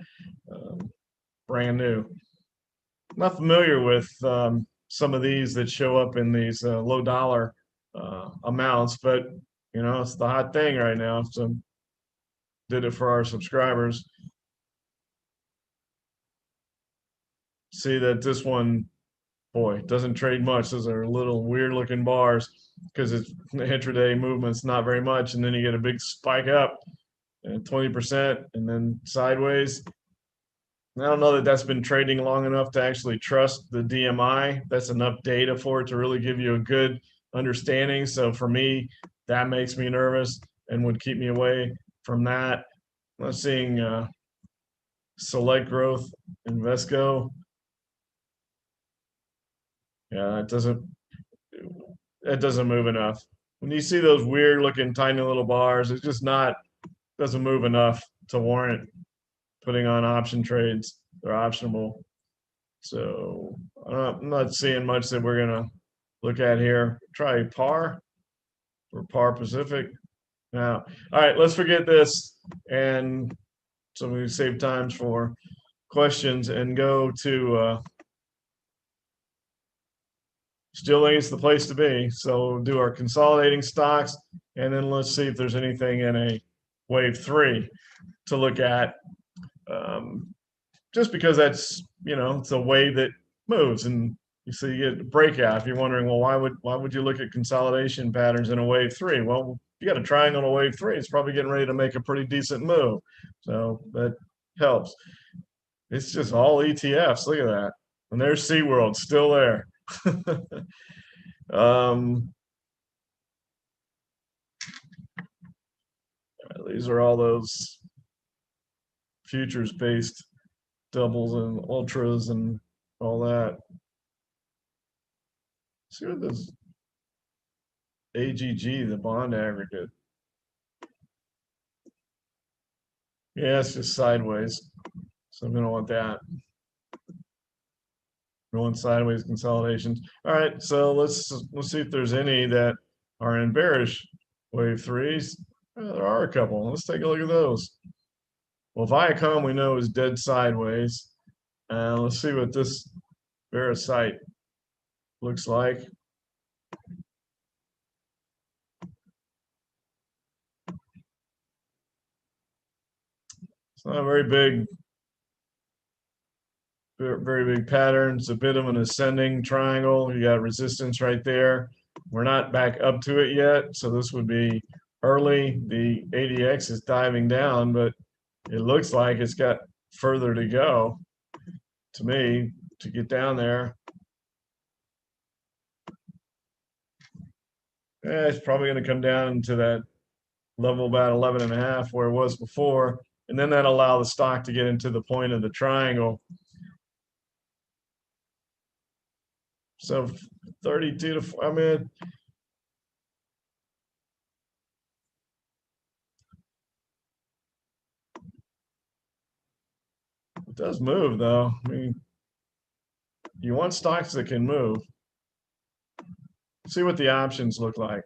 Brand new. I'm not familiar with some of these that show up in these low dollar amounts, but it's the hot thing right now. So did it for our subscribers. see that this one, boy, doesn't trade much. Those are little weird looking bars because it's intraday movement's not very much, and then you get a big spike up and 20% and then sideways. I don't know that that's been trading long enough to actually trust the DMI. That's enough data for it to really give you a good understanding. So for me, that makes me nervous and would keep me away from that. I'm seeing Select Growth, Invesco. Yeah, it doesn't move enough. When you see those weird looking tiny little bars, it's just not doesn't move enough to warrant putting on option trades. They're optionable. So I'm not seeing much that we're gonna look at here. Try par or par Pacific. Now, all right, let's forget this, and so we save times for questions and go to still think it's the place to be. So we'll do our consolidating stocks, and then let's see if there's anything in a wave 3 to look at. Just because that's it's a wave that moves, and you see you get a breakout. If you're wondering, well, why would you look at consolidation patterns in a wave 3? Well, you got a triangle in a wave 3. It's probably getting ready to make a pretty decent move, so that helps. It's just all ETFs. Look at that, and there's SeaWorld still there. These are all those futures based doubles and ultras and all that. See what this AGG, the bond aggregate. Yeah, it's just sideways. So I'm gonna want that. Going sideways consolidations. All right, so let's see if there's any that are in bearish wave 3s. There are a couple. Let's take a look at those. Well, Viacom we know is dead sideways. Let's see what this Verasite looks like. It's not a very big pattern. It's a bit of an ascending triangle. You got resistance right there. We're not back up to it yet, so this would be early. The ADX is diving down, but it looks like it's got further to go to me to get down there. Yeah, it's probably going to come down into that level about 11.5 where it was before, and then that'll allow the stock to get into the point of the triangle. So 32 to, I mean, it does move though. I mean, you want stocks that can move. See what the options look like.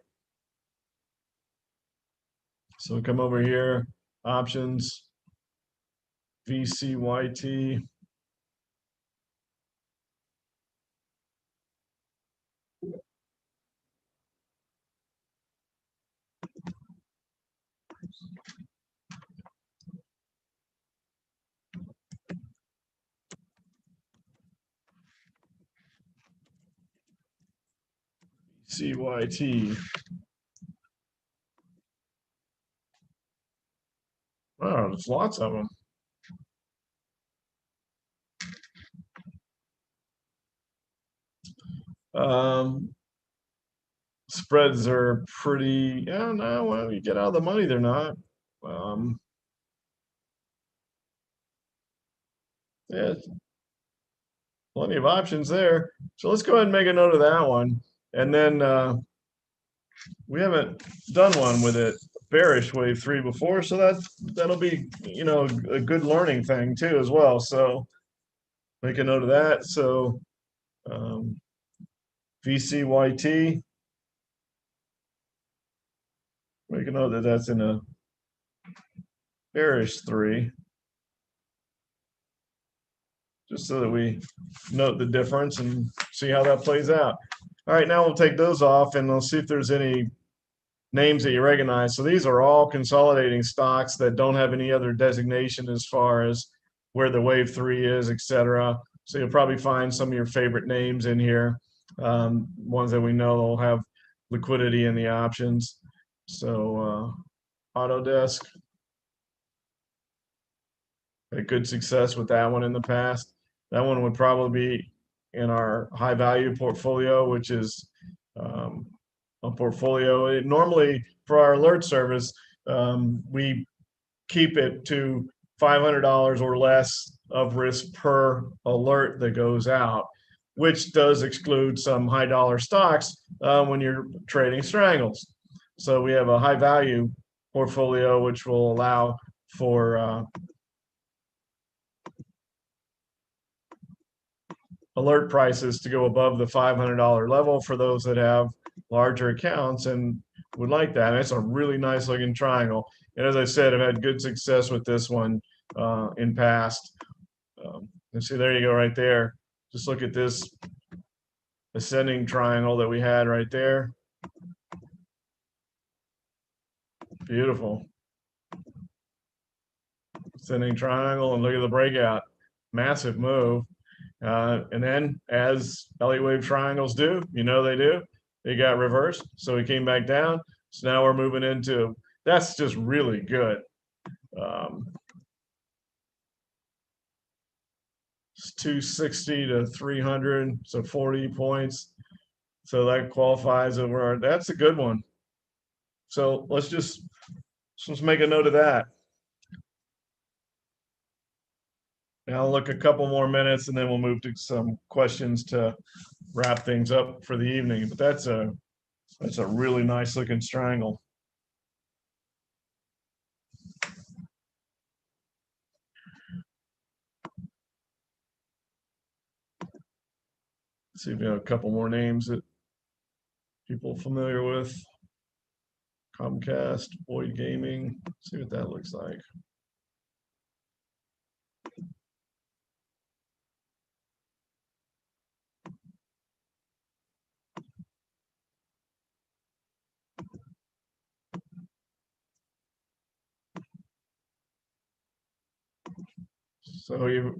So come over here, options, VCYT. CYT. Oh, there's lots of them. Spreads are pretty, yeah, no, well, you get out of the money, they're not. Yeah, plenty of options there. So let's go ahead and make a note of that one. And then we haven't done one with it bearish wave 3 before, so that'll be a good learning thing too as well. So make a note of that. So VCYT, make a note that that's in a bearish 3, just so that we note the difference and see how that plays out. All right, now we'll take those off and we'll see if there's any names that you recognize. So these are all consolidating stocks that don't have any other designation as far as where the wave 3 is, etc. So you'll probably find some of your favorite names in here, ones that we know will have liquidity in the options. So Autodesk, had good success with that one in the past. That one would probably be in our high value portfolio, which is a portfolio. Normally for our alert service, we keep it to $500 or less of risk per alert that goes out, which does exclude some high dollar stocks when you're trading strangles. So we have a high value portfolio, which will allow for alert prices to go above the $500 level for those that have larger accounts and would like that. And it's a really nice looking triangle. And as I said, I've had good success with this one in past. And see, there you go right there. Just look at this ascending triangle that we had right there. Beautiful. Ascending triangle, and look at the breakout. Massive move. And then, as Elliott wave triangles do, you know they do, they got reversed. So we came back down. So now we're moving into, that's just really good. It's 260 to 300, so 40 points. So that qualifies over. That's a good one. So let's make a note of that. And I'll look a couple more minutes, and then we'll move to some questions to wrap things up for the evening. But that's a really nice looking triangle. Let's see if we have a couple more names that people are familiar with. Comcast, Boyd Gaming. Let's see what that looks like. So you've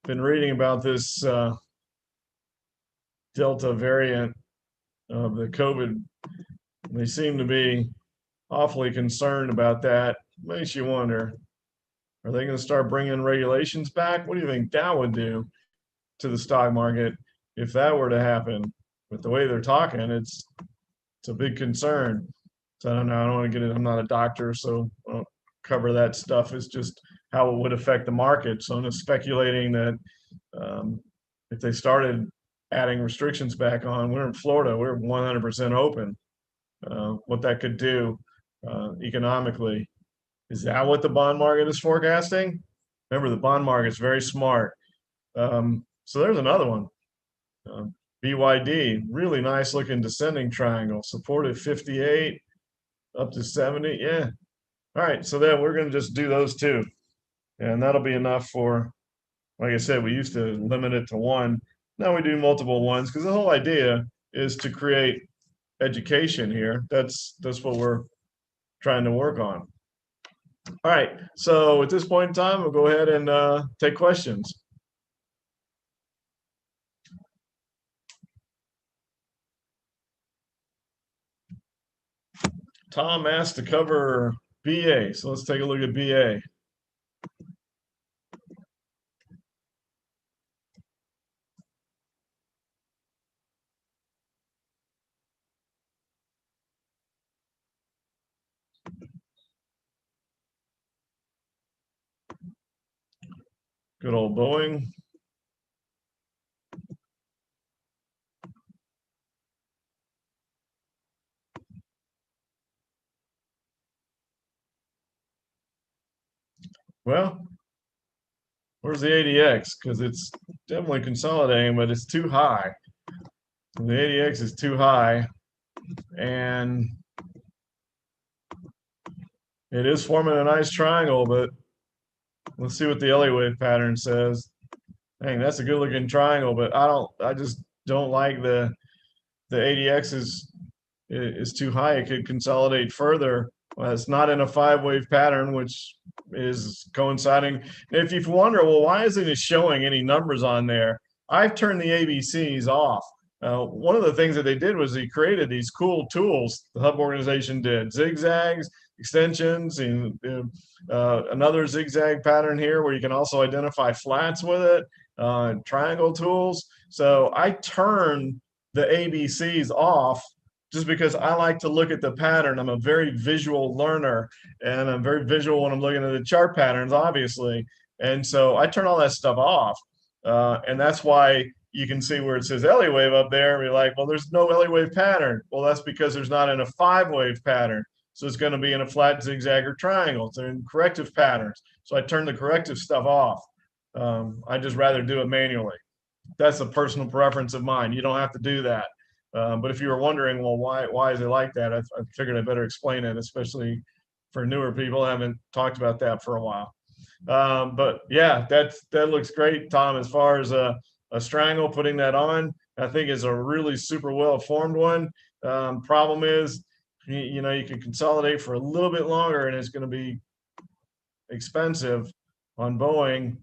been reading about this Delta variant of the COVID. They seem to be awfully concerned about that. Makes you wonder, are they going to start bringing regulations back? What do you think that would do to the stock market if that were to happen? With the way they're talking, it's a big concern. So I don't know. I don't want to get it. I'm not a doctor, so I don't cover that stuff. It's just how it would affect the market. So I'm just speculating that if they started adding restrictions back on, we're in Florida, we're 100% open. What that could do economically. Is that what the bond market is forecasting? Remember, the bond market is very smart. So there's another one. BYD, really nice looking descending triangle, supported 58 up to 70. Yeah. All right. So then we're going to just do those two. And that'll be enough for, like I said, we used to limit it to one. Now we do multiple ones because the whole idea is to create education here. That's what we're trying to work on. All right. So at this point in time, we'll go ahead and take questions. Tom asked to cover BA. So let's take a look at BA. Good old Boeing. Well, where's the ADX? Because it's definitely consolidating, but it's too high. The ADX is too high, and it is forming a nice triangle, but let's see what the Elliott wave pattern says. Dang, that's a good looking triangle, but I just don't like the ADX is too high. It could consolidate further. Well, it's not in a 5-wave pattern, which is coinciding. If you wonder, well, why isn't it showing any numbers on there? I've turned the ABCs off. One of the things that they did was they created these cool tools. The Hub organization did zigzags, extensions, and another zigzag pattern here where you can also identify flats with it, triangle tools. So I turned the ABCs off just because I like to look at the pattern. I'm a very visual learner, and I'm very visual when I'm looking at the chart patterns, obviously. And so I turn all that stuff off. And that's why you can see where it says Elliott wave up there. And you're like, well, there's no Elliott wave pattern. Well, that's because there's not in a 5-wave pattern. So it's going to be in a flat zigzag or triangle. It's in corrective patterns. So I turn the corrective stuff off. I just rather do it manually. That's a personal preference of mine. You don't have to do that. But if you were wondering, well, why is it like that? I figured I better explain it, especially for newer people. I haven't talked about that for a while. But yeah, that looks great, Tom. As far as a strangle, putting that on, I think is a really super well formed one. Problem is, you know, you can consolidate for a little bit longer, and it's going to be expensive on Boeing.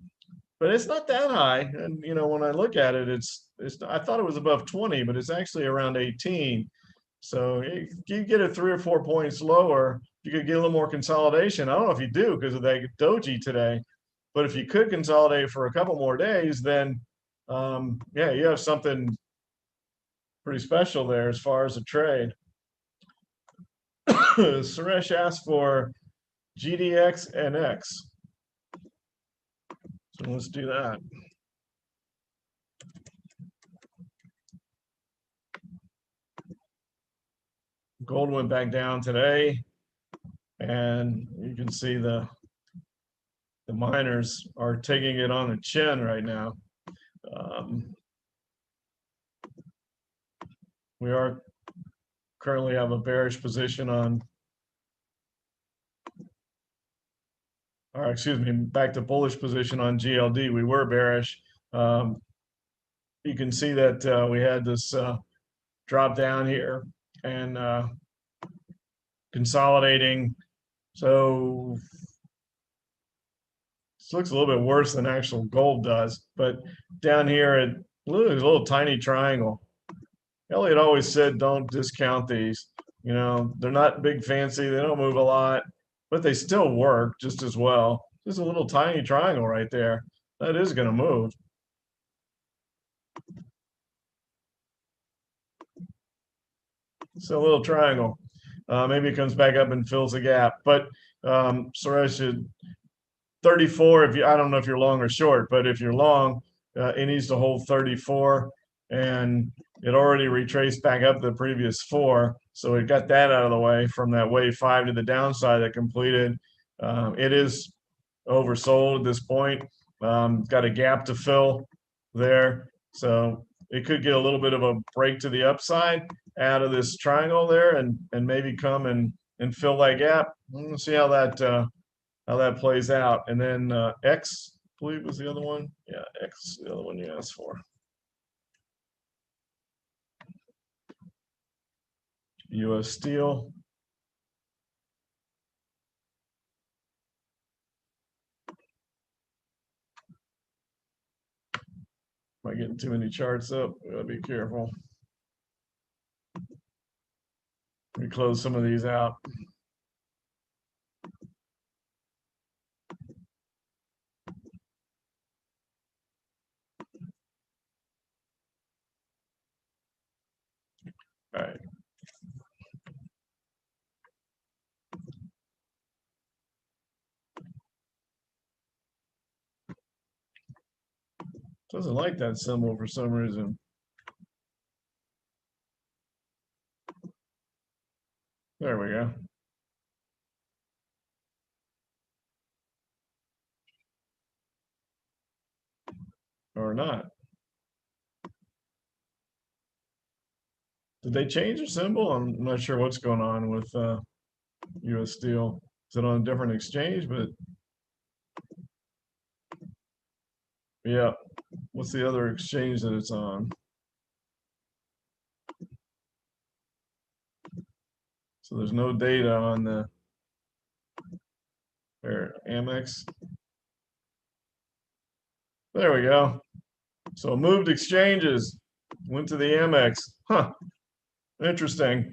But it's not that high, and you know, when I look at it, it's I thought it was above 20, but it's actually around 18. So you get it 3 or 4 points lower, you could get a little more consolidation. I don't know if you do because of that doji today, but if you could consolidate for a couple more days, then yeah, you have something pretty special there as far as a trade. Suresh asked for GDX and X. So let's do that. Gold went back down today, and you can see the miners are taking it on the chin right now. We are currently have a bearish position on, or excuse me, back to bullish position on GLD. We were bearish. You can see that we had this drop down here and consolidating. So this looks a little bit worse than actual gold does, but down here it looks a little tiny triangle. Elliott always said don't discount these. You know, they're not big fancy, they don't move a lot, but they still work just as well. Just a little tiny triangle right there. That is going to move. It's a little triangle. Maybe it comes back up and fills the gap. But Suresh, 34, if you, I don't know if you're long or short, but if you're long, it needs to hold 34, and it already retraced back up the previous 4. So it got that out of the way from that wave 5 to the downside that completed. It is oversold at this point. Got a gap to fill there. So it could get a little bit of a break to the upside out of this triangle there, and maybe come and fill that gap. We'll see how that plays out. And then X, I believe, was the other one. Yeah, X, the other one you asked for. U.S. Steel. Am I getting too many charts up? Gotta be careful. Let me close some of these out. All right. Doesn't like that symbol for some reason. There we go. Or not. Did they change the symbol? I'm not sure what's going on with U.S. Steel. Is it on a different exchange? But yeah, what's the other exchange that it's on? So there's no data on the There, Amex. There we go. So moved exchanges, went to the Amex. Huh, interesting.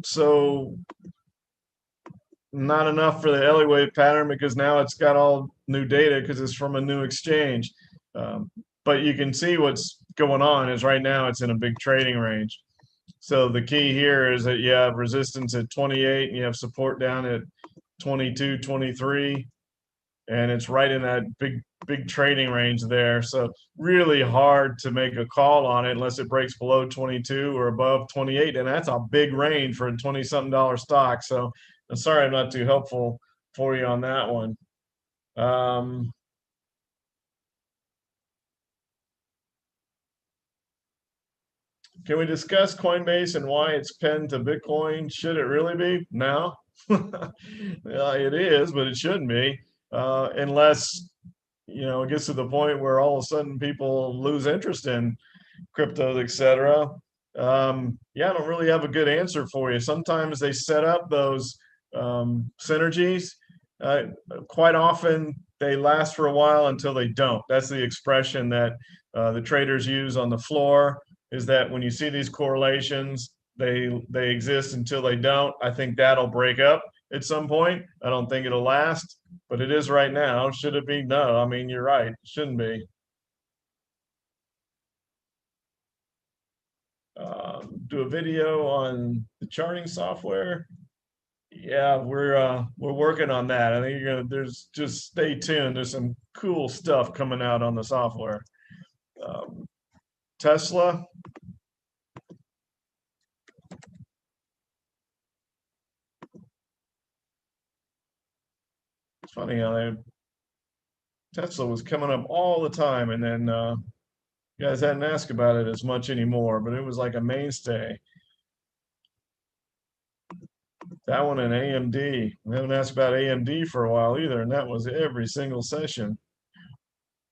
So not enough for the Elliott wave pattern because now it's got all new data because it's from a new exchange. Um, but you can see what's going on is right now it's in a big trading range. So the key here is that you have resistance at 28 and you have support down at 22, 23, and it's right in that big trading range there. So really hard to make a call on it unless it breaks below 22 or above 28, and that's a big range for a 20-something dollar stock. So I'm sorry I'm not too helpful for you on that one. Can we discuss Coinbase and why it's pinned to Bitcoin? Should it really be? No. Yeah, it is, but it shouldn't be, unless it gets to the point where all of a sudden people lose interest in cryptos, etc. Yeah, I don't really have a good answer for you. Sometimes they set up those synergies. Uh, Quite often they last for a while until they don't. That's the expression that the traders use on the floor. Is that when you see these correlations, they exist until they don't. I think that'll break up at some point. I don't think it'll last, but it is right now. Should it be? No. I mean, you're right. It shouldn't be. Do a video on the charting software. Yeah, we're working on that. I think you're gonna. There's just stay tuned. There's some cool stuff coming out on the software. Um, Tesla. It's funny how Tesla was coming up all the time, and then you guys hadn't asked about it as much anymore, but it was like a mainstay. That one and AMD. We haven't asked about AMD for a while either, and that was every single session.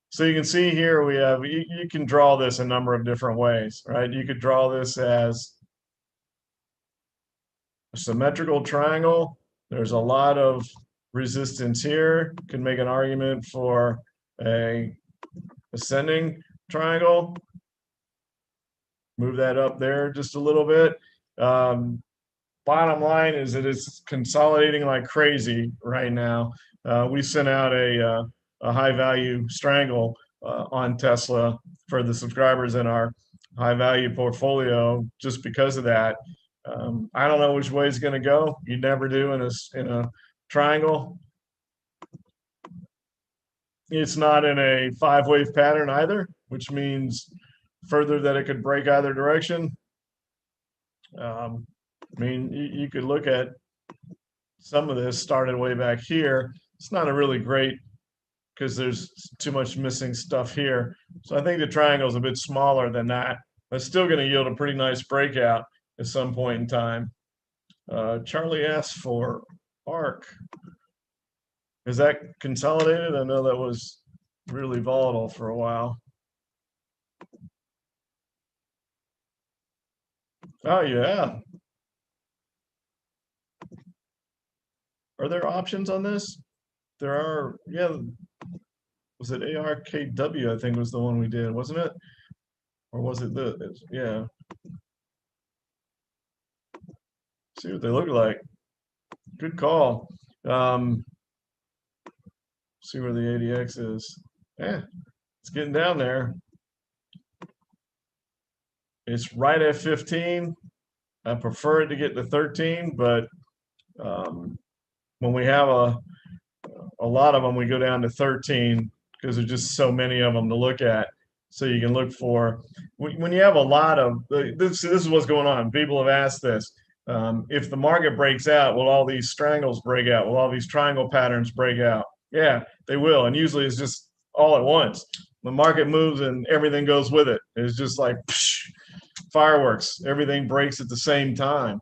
So you can see here we have, you can draw this a number of different ways, right? You could draw this as a symmetrical triangle. There's a lot of resistance here. Can make an argument for a ascending triangle. Move that up there just a little bit. Bottom line is that it's consolidating like crazy right now. We sent out a high value strangle on Tesla for the subscribers in our high value portfolio just because of that. I don't know which way it's going to go. You never do in a triangle. It's not in a 5-wave pattern either, which means further that it could break either direction. I mean, you could look at some of this started way back here. It's not a really great because there's too much missing stuff here. So I think the triangle is a bit smaller than that. But still going to yield a pretty nice breakout at some point in time. Charlie asked for ARC. Is that consolidated? I know that was really volatile for a while. Oh, yeah. Are there options on this? There are, yeah. Was it ARKW? I think was the one we did, wasn't it? Or was it yeah. See what they look like. Good call. See where the ADX is. Yeah, it's getting down there. It's right at 15. I prefer it to get to 13, but when we have a lot of them, we go down to 13 because there's just so many of them to look at. So you can look for when you have a lot of this is what's going on. People have asked this. If the market breaks out, will all these strangles break out? Will all these triangle patterns break out? Yeah, they will. And usually it's just all at once. The market moves and everything goes with it. It's just like psh, fireworks. Everything breaks at the same time.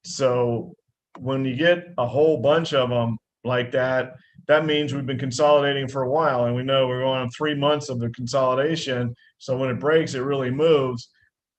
So when you get a whole bunch of them like that, that means we've been consolidating for a while, and we know we're going on 3 months of the consolidation. So when it breaks, it really moves.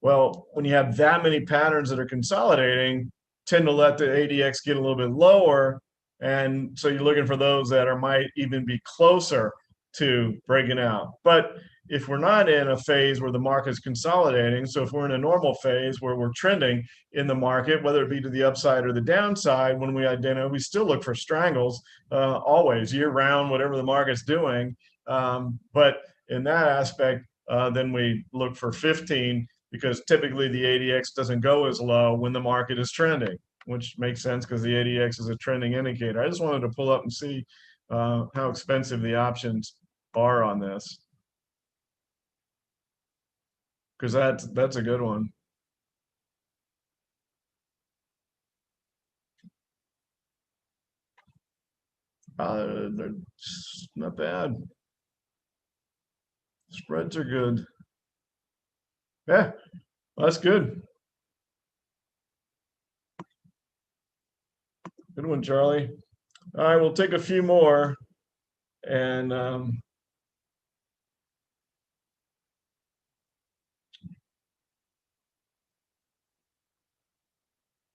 Well, when you have that many patterns that are consolidating, tend to let the ADX get a little bit lower, And so you're looking for those that might even be closer to breaking out. But if we're not in a phase where the market's consolidating, so if we're in a normal phase where we're trending in the market, whether it be to the upside or the downside, when we identify, we still look for strangles always, year round, whatever the market's doing. But in that aspect, then we look for 15, because typically the ADX doesn't go as low when the market is trending, which makes sense because the ADX is a trending indicator. I just wanted to pull up and see how expensive the options are on this, because that's a good one. They're not bad. Spreads are good. Yeah, that's good. Good one, Charlie. All right, we'll take a few more, and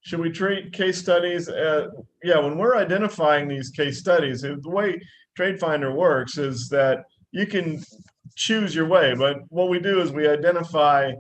should we treat case studies? Yeah, when we're identifying these case studies, the way TradeFinder works is that you can choose your way. But what we do is we identify,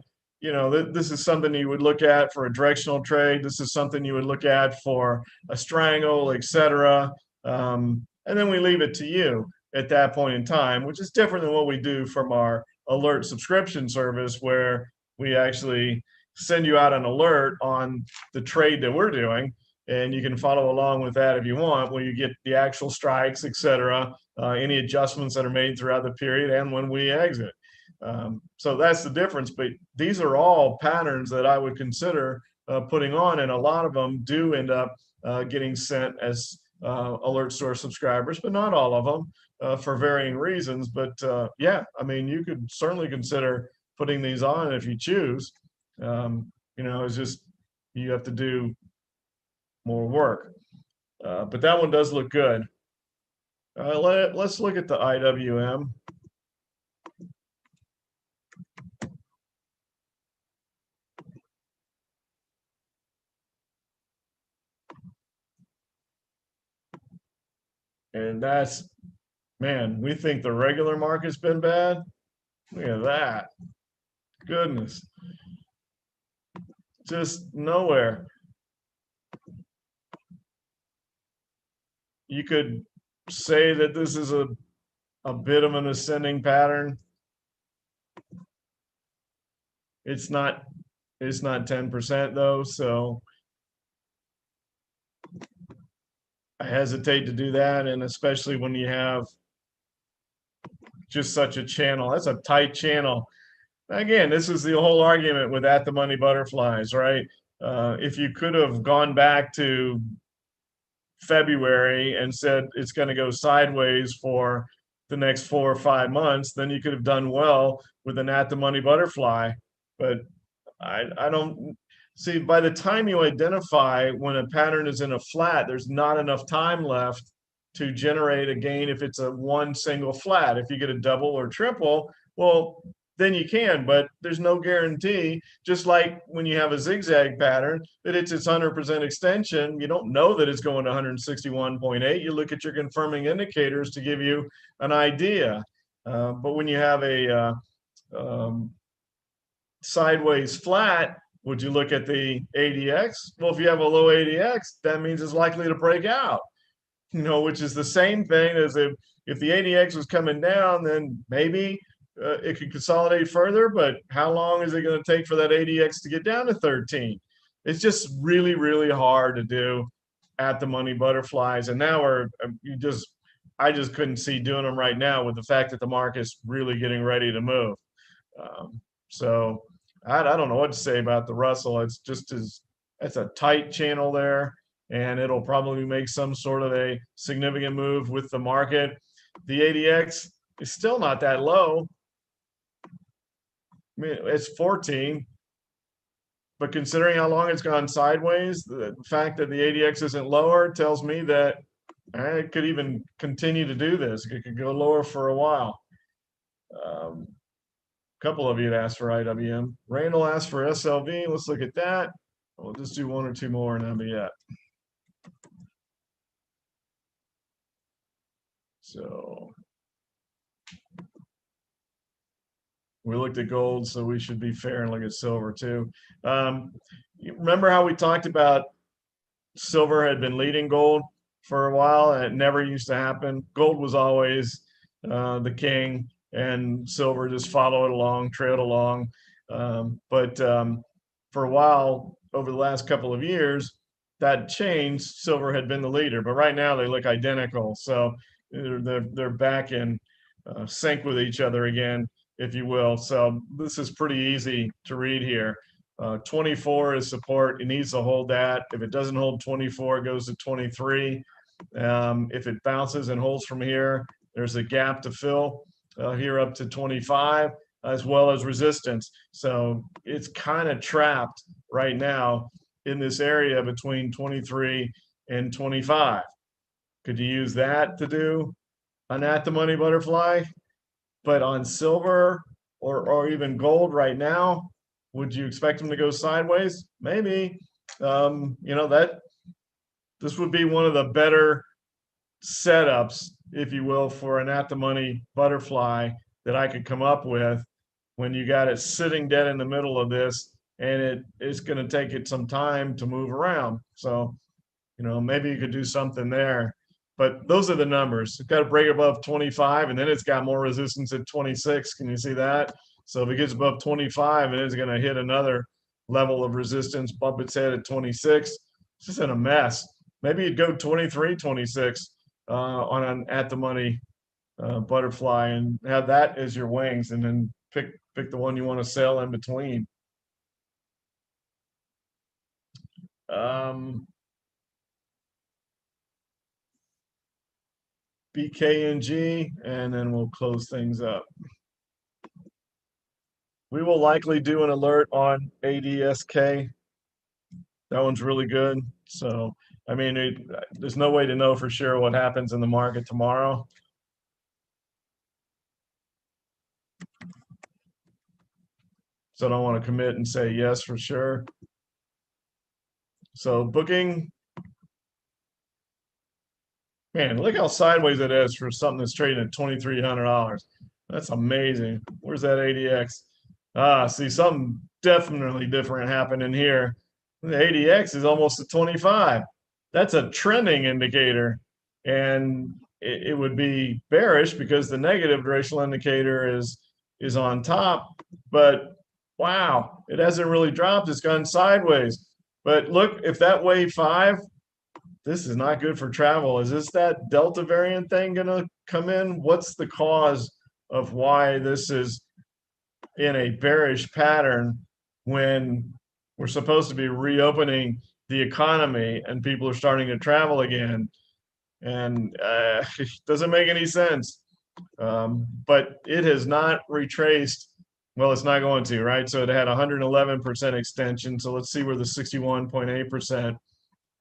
this is something you would look at for a directional trade. This is something you would look at for a strangle, etc. And then we leave it to you at that point in time, which is different than what we do from our alert subscription service, where we actually send you out an alert on the trade that we're doing, and you can follow along with that if you want, where you get the actual strikes, etc., any adjustments that are made throughout the period, and when we exit. So that's the difference. But these are all patterns that I would consider putting on, and a lot of them do end up getting sent as alerts to our subscribers, but not all of them for varying reasons. But yeah, I mean, you could certainly consider putting these on if you choose. It's just you have to do more work. But that one does look good. Let's look at the IWM. And that's, man, we think the regular market's been bad. Look at that. Goodness. Just nowhere. You could say that this is a bit of an ascending pattern. It's not 10% though, so I hesitate to do that, and especially when you have just such a channel. That's a tight channel. Again, this is the whole argument with at the money butterflies, right? If you could have gone back to February and said it's going to go sideways for the next 4 or 5 months, then you could have done well with an at the money butterfly. But I don't see, by the time you identify when a pattern is in a flat, there's not enough time left to generate a gain if it's a one single flat. If you get a double or triple, well, then you can, but there's no guarantee. Just like when you have a zigzag pattern, that it's 100% extension, you don't know that it's going to 161.8. You look at your confirming indicators to give you an idea. But when you have a sideways flat, would you look at the ADX? Well, if you have a low ADX, that means it's likely to break out, which is the same thing as if the ADX was coming down, then maybe it could consolidate further, but how long is it going to take for that ADX to get down to 13? It's just really, really hard to do at the money butterflies. And now I just couldn't see doing them right now with the fact that the market's really getting ready to move. So I don't know what to say about the Russell. It's a tight channel there, and it'll probably make some sort of a significant move with the market. The ADX is still not that low. I mean, it's 14, but considering how long it's gone sideways, the fact that the ADX isn't lower tells me that it could even continue to do this. It could go lower for a while. A couple of you had asked for IWM. Randall asked for SLV. Let's look at that. We'll just do one or two more and that'll be it. So we looked at gold, so we should be fair and look at silver too. Remember how we talked about silver had been leading gold for a while, and it never used to happen. Gold was always the king, and silver just followed along, trailed along. But for a while, over the last couple of years, that changed. Silver had been the leader, but right now they look identical. So they're back in sync with each other again, if you will. So this is pretty easy to read here. 24 is support. It needs to hold that. If it doesn't hold 24, it goes to 23. If it bounces and holds from here, there's a gap to fill here up to 25, as well as resistance. So it's kind of trapped right now in this area between 23 and 25. Could you use that to do an at the money butterfly? But on silver or even gold right now, would you expect them to go sideways? Maybe. That this would be one of the better setups, if you will, for an at the money butterfly that I could come up with when you got it sitting dead in the middle of this, and it's going to take it some time to move around. So, maybe you could do something there. But those are the numbers. It's got to break above 25, and then it's got more resistance at 26. Can you see that? So if it gets above 25, it is going to hit another level of resistance, bump its head at 26. It's just in a mess. Maybe you'd go 23, 26 on an at the money butterfly and have that as your wings, and then pick the one you want to sell in between. BKNG, and then we'll close things up. We will likely do an alert on ADSK. That one's really good. So, I mean, there's no way to know for sure what happens in the market tomorrow. So I don't want to commit and say yes for sure. So booking, man, look how sideways it is for something that's trading at $2,300. That's amazing. Where's that ADX? See, something definitely different happened in here. The ADX is almost at 25. That's a trending indicator, and it would be bearish because the negative directional indicator is on top. But wow, it hasn't really dropped. It's gone sideways. But look, if that wave 5, this is not good for travel. Is this that Delta variant thing going to come in? What's the cause of why this is in a bearish pattern when we're supposed to be reopening the economy and people are starting to travel again? And it doesn't make any sense. But it has not retraced. Well, it's not going to, right? So it had 111% extension. So let's see where the 61.8%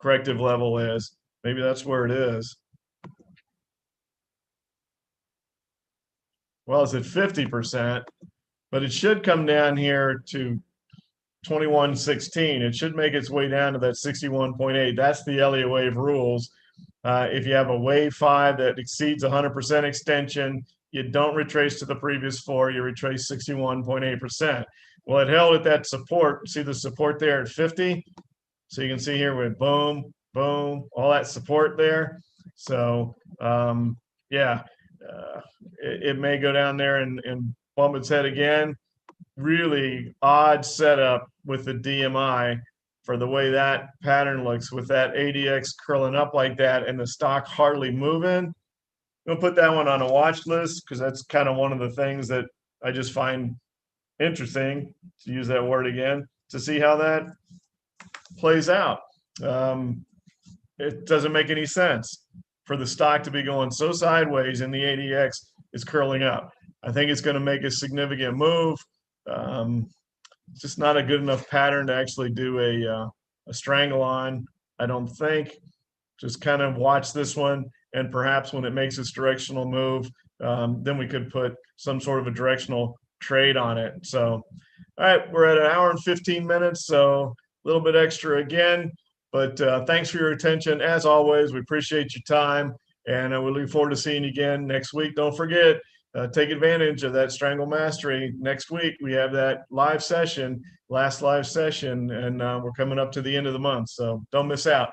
corrective level is. Maybe that's where it is. Well, it's at 50%, but it should come down here to 2116. It should make its way down to that 61.8. That's the Elliott wave rules. If you have a wave 5 that exceeds 100% extension, you don't retrace to the previous floor, you retrace 61.8%. Well, it held at that support. See the support there at 50? So you can see here with boom, boom, all that support there. So yeah, it may go down there and bump its head again. Really odd setup with the DMI for the way that pattern looks, with that ADX curling up like that and the stock hardly moving. We'll put that one on a watch list because that's kind of one of the things that I just find interesting, to use that word again, to see how that plays out. It doesn't make any sense for the stock to be going so sideways and the ADX is curling up. I think it's going to make a significant move. It's just not a good enough pattern to actually do a strangle on, I don't think. Just kind of watch this one, and perhaps when it makes its directional move, then we could put some sort of a directional trade on it. So, all right, we're at 1 hour and 15 minutes, so a little bit extra again. But thanks for your attention. As always, we appreciate your time. And we look forward to seeing you again next week. Don't forget, take advantage of that Strangle Mastery. Next week, we have that live session, last live session, and we're coming up to the end of the month. So don't miss out.